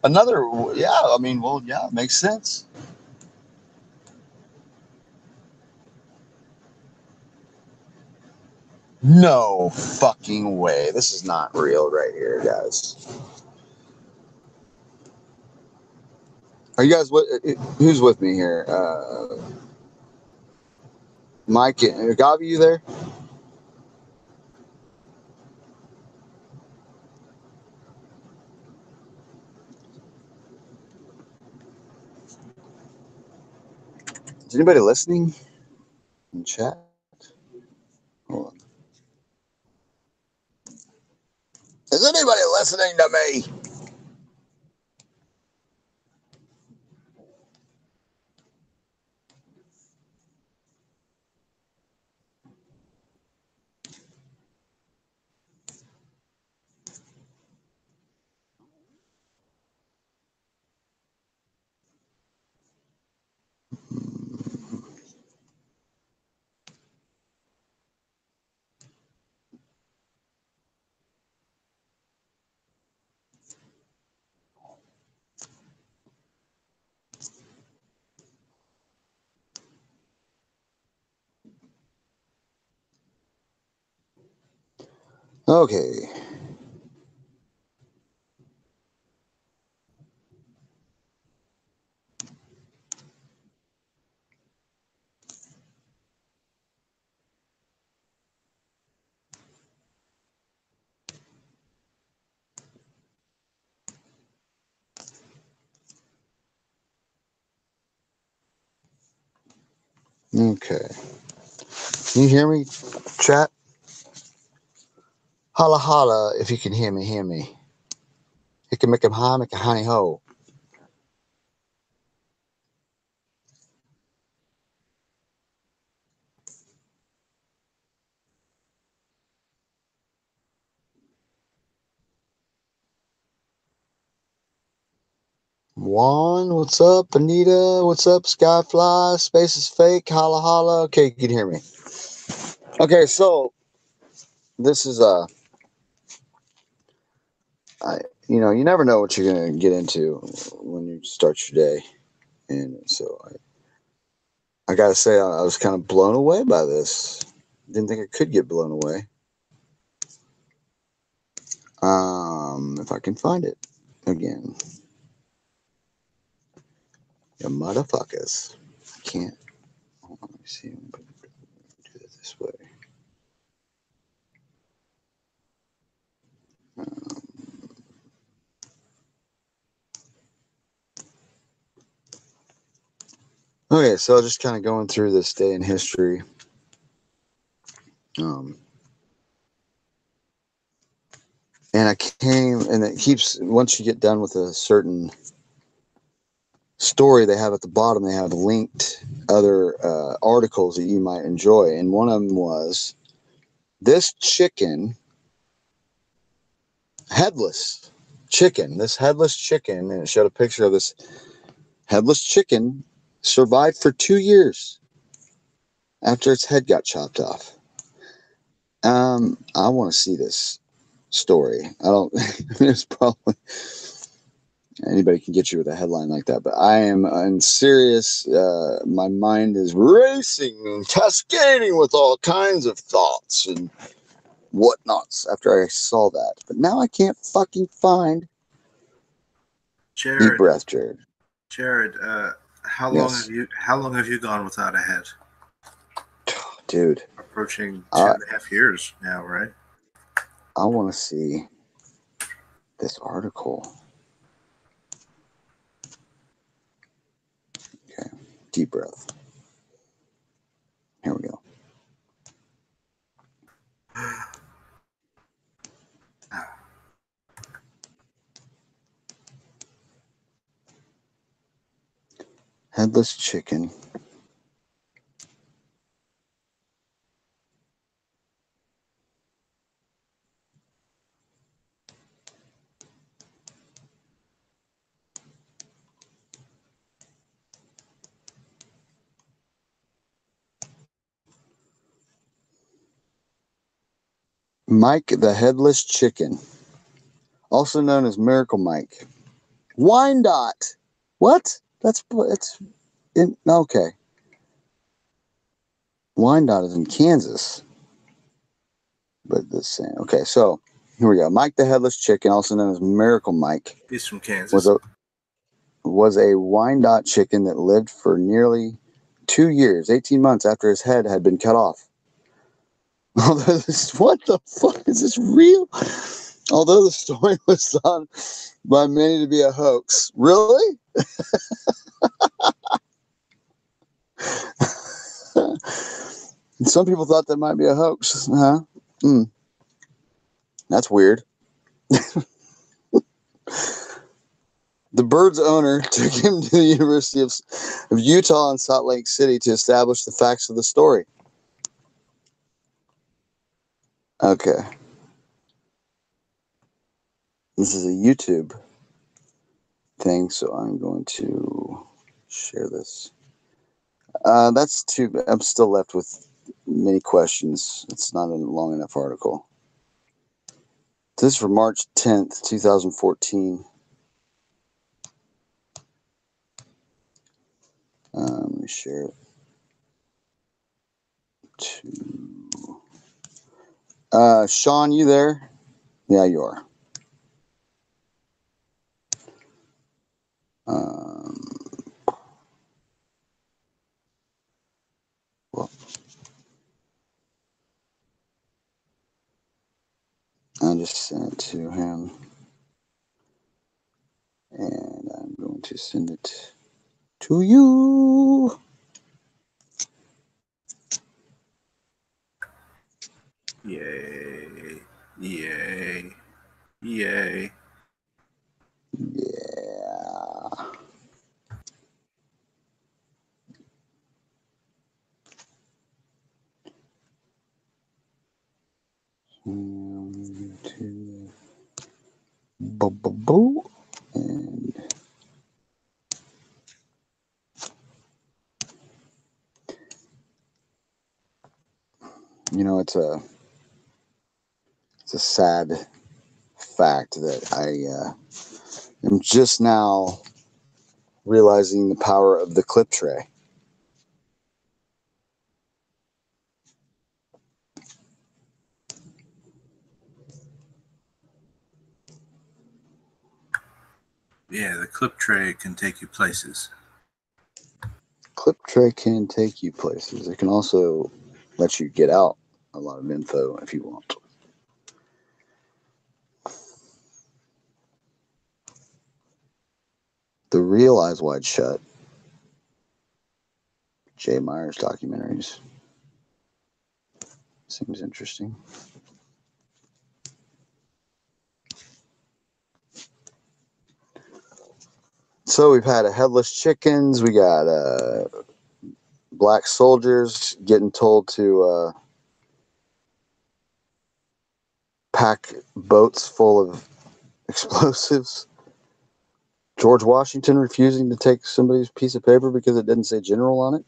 Another, yeah, I mean, well, yeah, it makes sense. No fucking way. This is not real right here, guys. Are you guys, who's with me here? Mike and Gavi, you there? Is anybody listening in chat? Hold on. Is anybody listening to me? Okay. Okay. Can you hear me, chat? Holla holla if you can hear me, hear me. You can make him high, make a honey ho. Juan, what's up? Anita, what's up? Skyfly, space is fake. Holla holla. Okay, you can hear me. Okay, so this is you never know what you're gonna get into when you start your day, and so I gotta say I was kind of blown away by this. Didn't think I could get blown away. If I can find it again, you motherfuckers. I can't. Hold on, let me see. I'm gonna do it this way. Okay, so just kind of going through this day in history. And I came, and it keeps, once you get done with a certain story, they have at the bottom, they have linked other articles that you might enjoy. And one of them was this chicken, headless chicken, and it showed a picture of this headless chicken survived for 2 years after its head got chopped off. I want to see this story. I don't, there's probably anybody can get you with a headline like that, but I am in serious, my mind is racing and cascading with all kinds of thoughts, and whatnots after I saw that. But now I can't fucking find. Deep breath, Jared. Jared, how Yes. long have you gone without a head? Dude. Approaching 2.5 years now, right? I want to see this article. Okay. Deep breath. Here we go. Headless chicken. Mike the Headless Chicken, also known as Miracle Mike. Wyandotte. What? That's in okay. Wyandotte is in Kansas. But the same. Okay, so here we go. Mike the Headless Chicken, also known as Miracle Mike, He's from Kansas. was a Wyandotte chicken that lived for nearly 2 years, 18 months after his head had been cut off. What the fuck? Is this real? Although the story was thought by many to be a hoax. Really? Some people thought that might be a hoax. Huh? That's weird. The bird's owner took him to the University of Utah in Salt Lake City to establish the facts of the story. Okay. This is a YouTube thing, so I'm going to share this. That's too. I'm still left with many questions. It's not a long enough article. This is for March 10th, 2014. Let me share it. Sean, you there? Yeah, you are. Well, I just sent it to him, and I'm going to send it to you. Yay. Yay. Yay. Yeah. And you know, it's a sad fact that I am just now realizing the power of the clip tray. Yeah, the clip tray can take you places. Clip tray can take you places. It can also let you get out a lot of info if you want. The Real Eyes Wide Shut. Jay Myers documentaries. Seems interesting. So we've had a headless chickens. We got black soldiers getting told to pack boats full of explosives. George Washington refusing to take somebody's piece of paper because it didn't say general on it.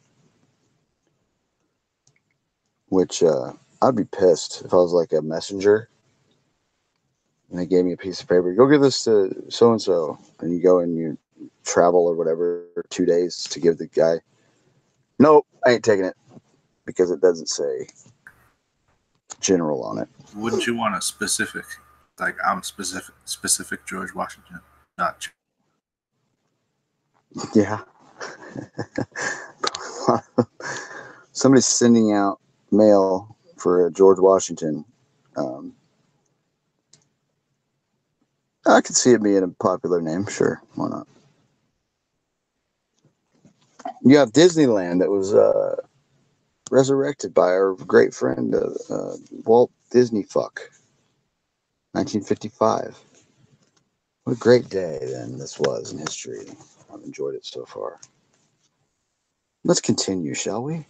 Which I'd be pissed if I was like a messenger and they gave me a piece of paper. Go give this to so-and-so. And you go and you travel or whatever 2 days to give the guy. Nope, I ain't taking it because it doesn't say general on it. Wouldn't you want a specific, like I'm specific George Washington, not Yeah. Somebody's sending out mail for George Washington. I could see it being a popular name. Sure, why not? You have Disneyland that was resurrected by our great friend Walt Disney. 1955. What a great day then this was in history. I've enjoyed it so far. Let's continue, shall we?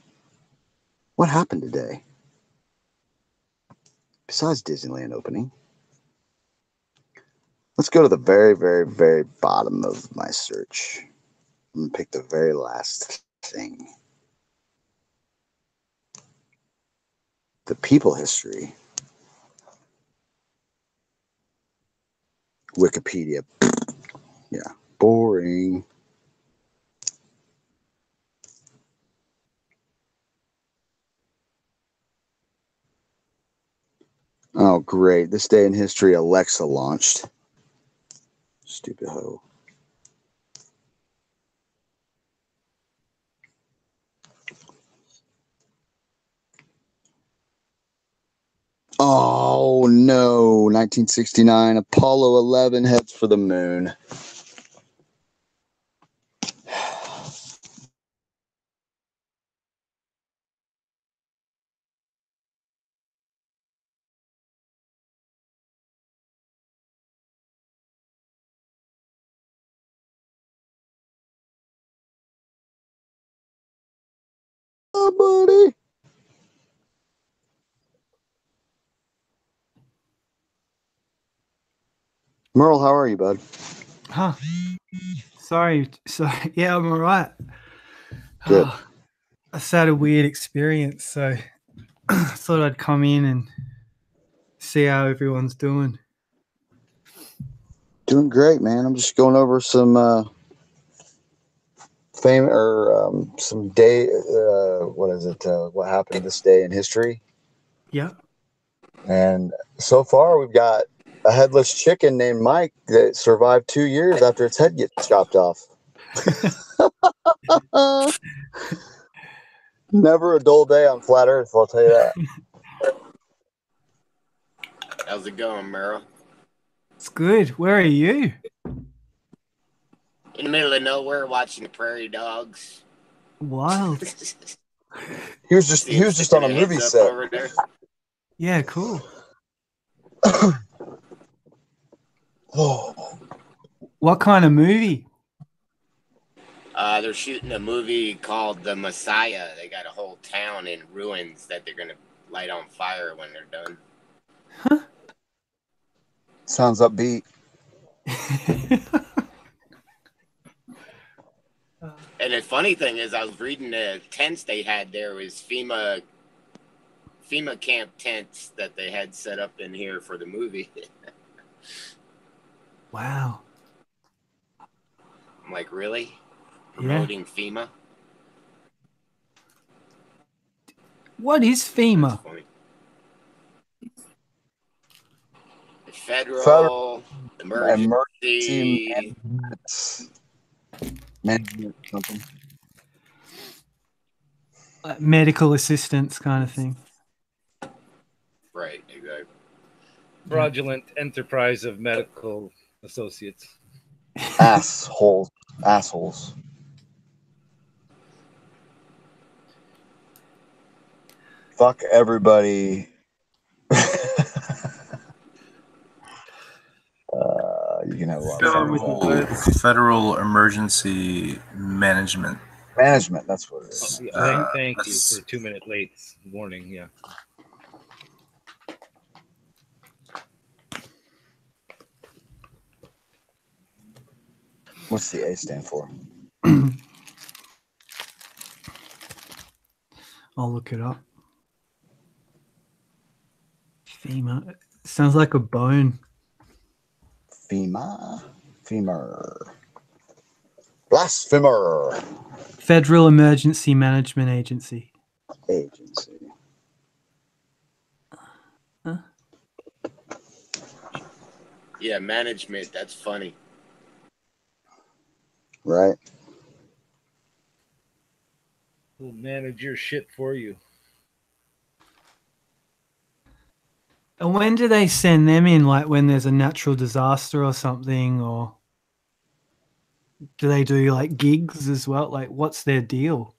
What happened today? Besides Disneyland opening. Let's go to the very, very, very bottom of my search. I'm going to pick the very last thing. The people history. Wikipedia. Yeah, boring. Oh, great. This day in history, Alexa launched. Stupid hoe. Oh, no. 1969, Apollo 11 heads for the moon. Oh, buddy. Merle, how are you, bud? Huh. Sorry. Yeah, I'm all right. Good. I had a weird experience, so I thought I'd come in and see how everyone's doing. Doing great, man. I'm just going over some some day. What is it? What happened this day in history? Yeah. And so far, we've got a headless chicken named Mike that survived 2 years after its head gets chopped off. Never a dull day on flat Earth, I'll tell you that. How's it going, Merrill? It's good. Where are you? In the middle of nowhere, watching the prairie dogs. Wild. He was just on a movie set. Over there. Yeah, cool. Oh. What kind of movie? They're shooting a movie called The Messiah. They got a whole town in ruins that they're gonna light on fire when they're done. Huh? Sounds upbeat. And the funny thing is, I was reading the tents they had there was FEMA camp tents that they had set up in here for the movie. Wow. I'm like, really? Promoting FEMA? What is FEMA? Federal emergency management something. Medical assistance kind of thing. Right, exactly. Fraudulent enterprise of medical associates. Assholes. Fuck everybody. You can have a lot of Federal Emergency Management. Management, that's what it is. Thank you for 2 minute late warning. Yeah. What's the A stand for? I'll look it up. FEMA. Sounds like a bone. Femur. Blasphemer. Federal Emergency Management Agency. Agency. Huh? Yeah, management. That's funny. Right. We'll manage your shit for you. And when do they send them in? Like when there's a natural disaster or something, or do they do like gigs as well? Like what's their deal?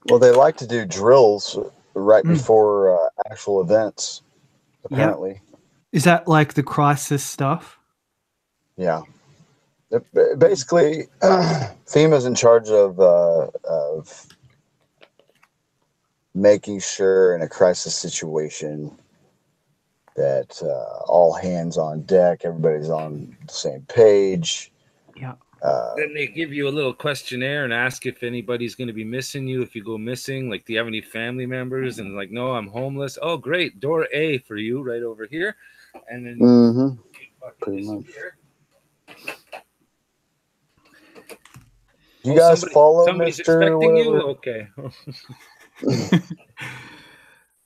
Well, they like to do drills right Mm. before actual events, Yep. apparently. Is that like the crisis stuff? Yeah. Basically, FEMA's in charge of making sure in a crisis situation that all hands on deck, everybody's on the same page. Yeah. Then they give you a little questionnaire and ask if anybody's going to be missing you if you go missing. Like, do you have any family members? And like, no, I'm homeless. Oh, great. Door A for you right over here. And then you fucking Pretty much. disappear. You guys follow somebody's Mr. expecting Whatever? you?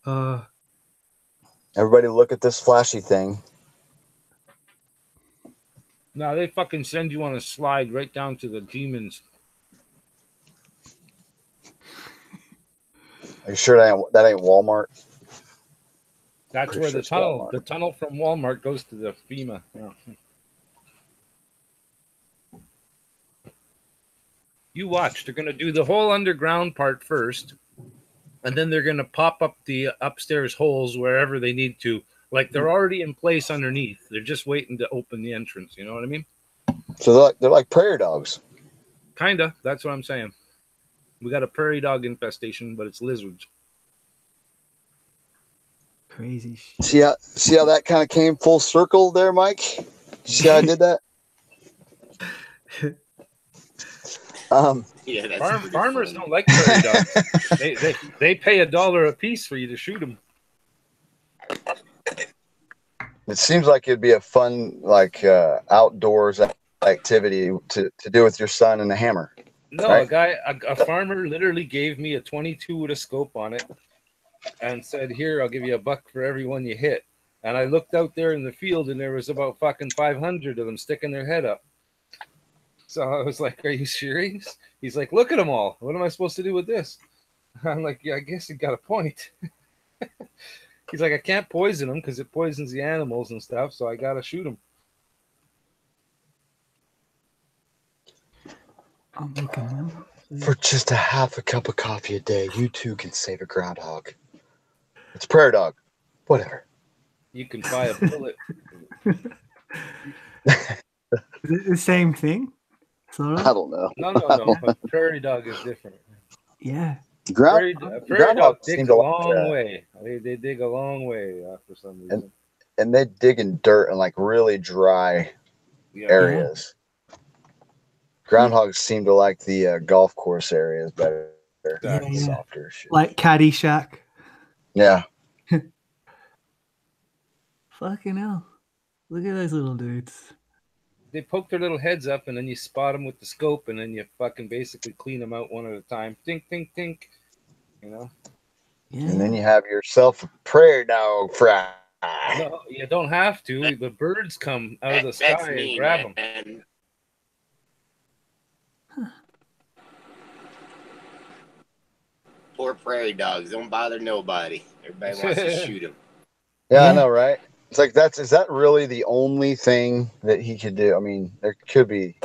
Okay. Everybody look at this flashy thing. No, they fucking send you on a slide right down to the demons. Are you sure that ain't Walmart? That's Pretty where sure the it's tunnel, Walmart. the tunnel from Walmart goes to the FEMA. Yeah. You watch. They're going to do the whole underground part first, and then they're going to pop up the upstairs holes wherever they need to. Like they're already in place underneath. They're just waiting to open the entrance. You know what I mean? So they're like prairie dogs. Kinda. That's what I'm saying. We got a prairie dog infestation, but it's lizards. Crazy shit. See how that kind of came full circle there, Mike? See how I did that? Yeah, that's Farmers funny. don't like prairie dogs. they pay $1 a piece for you to shoot them. It seems like it'd be a fun, like outdoors activity to do with your son and a hammer. No, right? a farmer literally gave me a 22 with a scope on it and said, "Here, I'll give you $1 for every one you hit." And I looked out there in the field, and there was about fucking 500 of them sticking their head up. So I was like, "Are you serious?" He's like, "Look at them all. What am I supposed to do with this?" I'm like, "Yeah, I guess you got a point." He's like, "I can't poison them because it poisons the animals and stuff, so I gotta shoot them." I'm looking them. For just a half a cup of coffee a day, you too can save a groundhog. It's prairie dog. Whatever. You can buy a bullet. Is it the same thing? Sort of? I don't know. No. But prairie dog is different. Yeah. Prairie groundhog dog seem digs to a like long that. way. They dig a long way for some reason. And they dig in dirt and like really dry areas. Groundhogs seem to like the golf course areas better. Yeah. Softer shit. Like Caddyshack. Yeah. Fucking hell. Look at those little dudes. They poke their little heads up, and then you spot them with the scope, and then you fucking basically clean them out one at a time. Tink, tink, tink. You know? Yeah. And then you have yourself a prairie dog fry. No, you don't have to. The birds come out of the That's sky me, and grab them. man. Poor prairie dogs. Don't bother nobody. Everybody wants to shoot them. Yeah, I know, right? It's like is that really the only thing that he could do? I mean, there could be.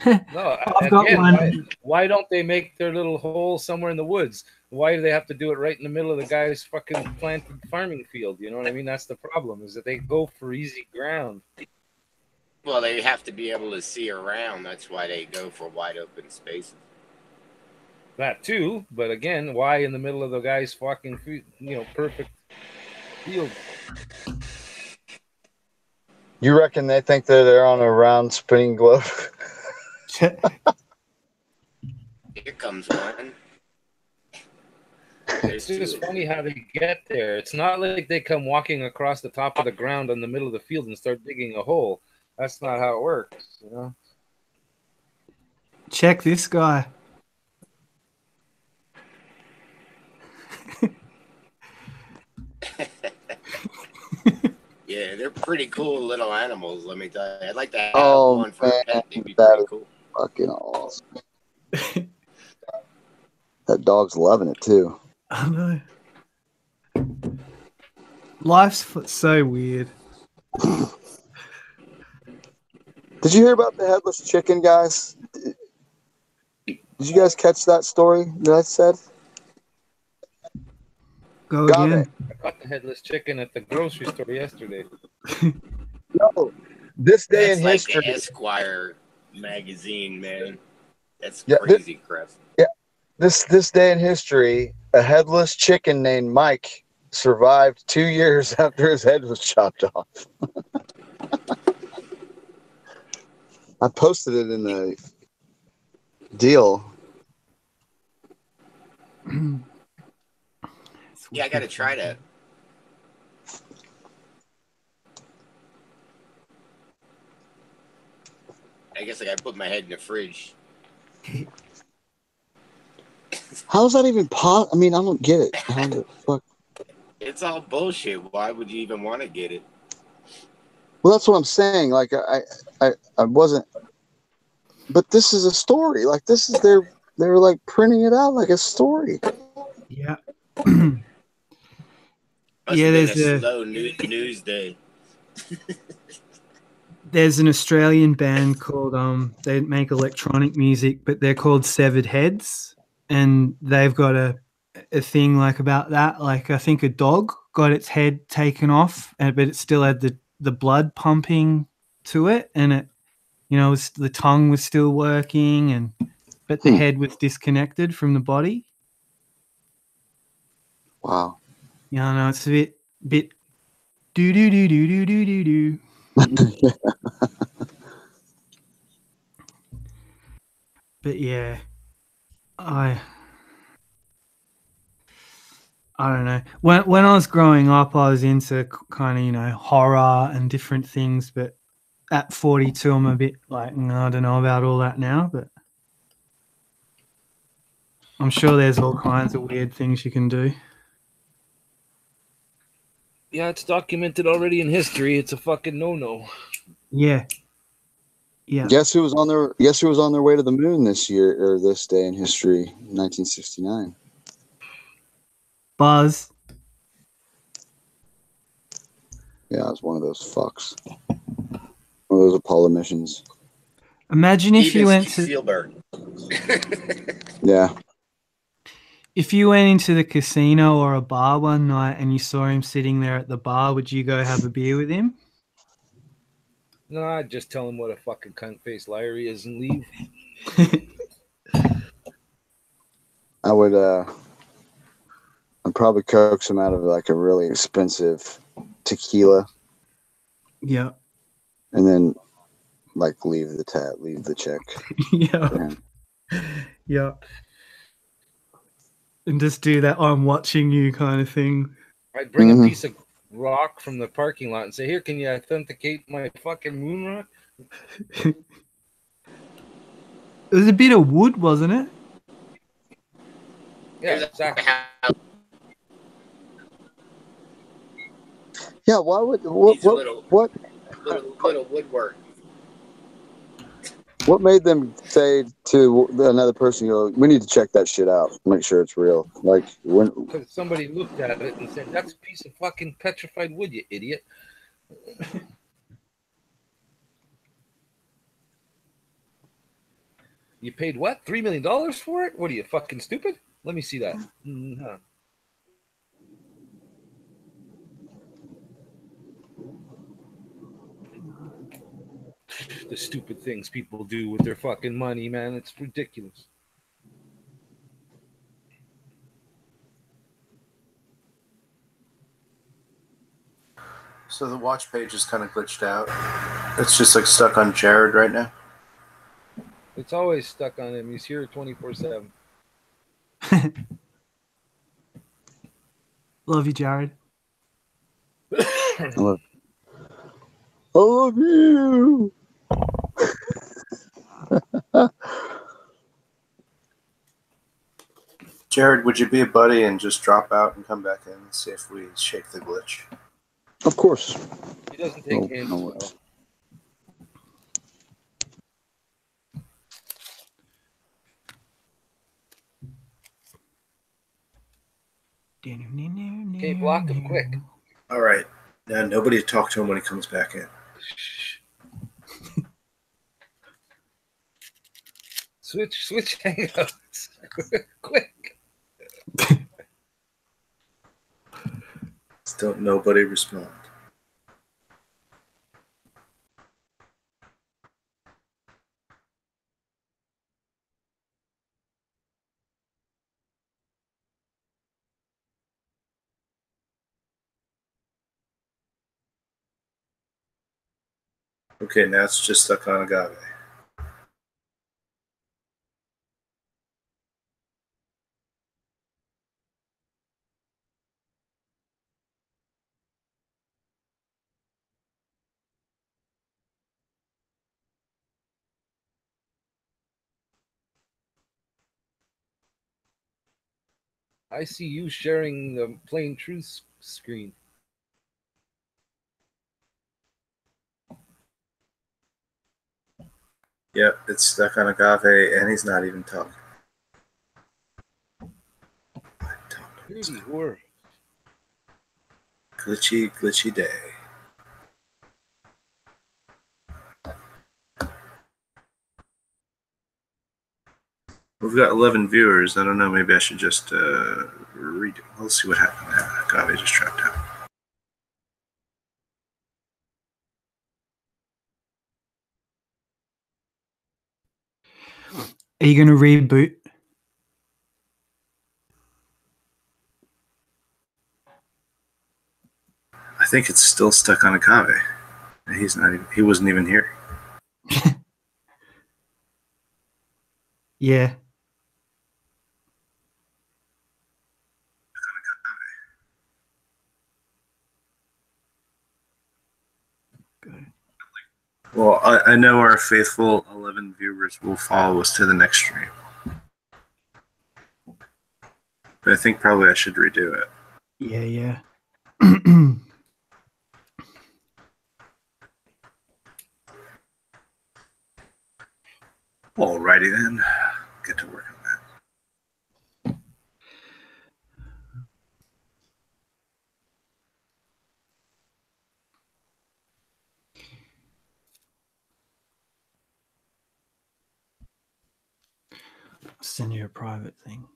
No, I've got again, one. why don't they make their little hole somewhere in the woods? Why do they have to do it right in the middle of the guy's fucking planted farming field? You know what I mean? That's the problem, is that they go for easy ground. Well, they have to be able to see around. That's why they go for wide open spaces. That too, but again, why in the middle of the guy's fucking, perfect field? You reckon they think that they're on a round spinning globe? Here comes one. It's just funny how they get there. It's not like they come walking across the top of the ground in the middle of the field and start digging a hole. That's not how it works, you know? Check this guy. Yeah, Yeah, they're pretty cool little animals. Let me tell you. I'd like to have one for a pet. They'd be that pretty is cool. fucking awesome. That dog's loving it too. I know. Life's so weird. Did you hear about the headless chicken, guys? Did you guys catch that story that I said? Go Got again. it. I caught the headless chicken at the grocery store yesterday. No, this day That's in like history. the Esquire magazine, man. That's Yeah, crazy crap. This day in history, a headless chicken named Mike survived 2 years after his head was chopped off. I posted it in the deal. Yeah, I gotta try that. I guess I gotta put my head in the fridge. How is that even possible? I mean, I don't get it. How the fuck? It's all bullshit. Why would you even want to get it? Well, that's what I'm saying. Like, I wasn't. But this is a story. Like, this is they're like printing it out like a story. Yeah. Must Yeah, have been there's a a slow news day. there's an Australian band called they make electronic music, but they're called Severed Heads, and they've got a thing like about that. Like I think a dog got its head taken off, but it still had the blood pumping to it, and it the tongue was still working, but the head was disconnected from the body. Wow. Yeah, no, it's a bit do do do do do do do do. But yeah, I don't know. When I was growing up, I was into kind of horror and different things. But at 42, I'm a bit like I don't know about all that now. But I'm sure there's all kinds of weird things you can do. Yeah, it's documented already in history. It's a fucking no-no. Yeah. Yeah. Guess who was on their way to the moon this year or this day in history, 1969? Buzz. Yeah, it was one of those fucks. One of those Apollo missions. Imagine if you went to Spielberg. Yeah. If you went into the casino or a bar one night and you saw him sitting there at the bar, would you go have a beer with him? No, I'd just tell him what a fucking cunt-faced liar he is and leave. I would I'd probably coax him out of like a really expensive tequila. Yeah. And then like leave the check. Yeah. Yeah. And just do that I'm watching you kind of thing. I'd bring a piece of rock from the parking lot and say, here, can you authenticate my fucking moon rock? It was a bit of wood, wasn't it? Yeah, exactly. Yeah, why would Little woodwork. What made them say to another person, we need to check that shit out, make sure it's real? Like when Because somebody looked at it and said, that's a piece of fucking petrified wood, you idiot. You paid what? $3 million for it? What are you, fucking stupid? Let me see that. No. The stupid things people do with their fucking money, man. It's ridiculous. So the watch page is kind of glitched out. It's just like stuck on Jared right now. It's always stuck on him. He's here 24/7. Love you, Jared. I love you. Jared, would you be a buddy and just drop out and come back in and see if we shake the glitch? Of course. He doesn't take No, hints no well. worries. Okay, block him quick. All right. Now nobody talk to him when he comes back in. Switch hangouts. Quick. Still nobody respond. Okay, now it's just stuck on agave. I see you sharing the plain truth screen. Yep, it's stuck on agave, and he's not even talking. I don't know. Dirty whore. Glitchy day. We've got 11 viewers. I don't know. Maybe I should just read it. Let's see what happened. Agave just dropped out. Are you going to reboot? I think it's still stuck on agave. He's not even. He wasn't even here. Yeah. Well, I know our faithful 11 viewers will follow us to the next stream. But I think probably I should redo it. Yeah. Alrighty then. Get to work on that. Send you a private thing.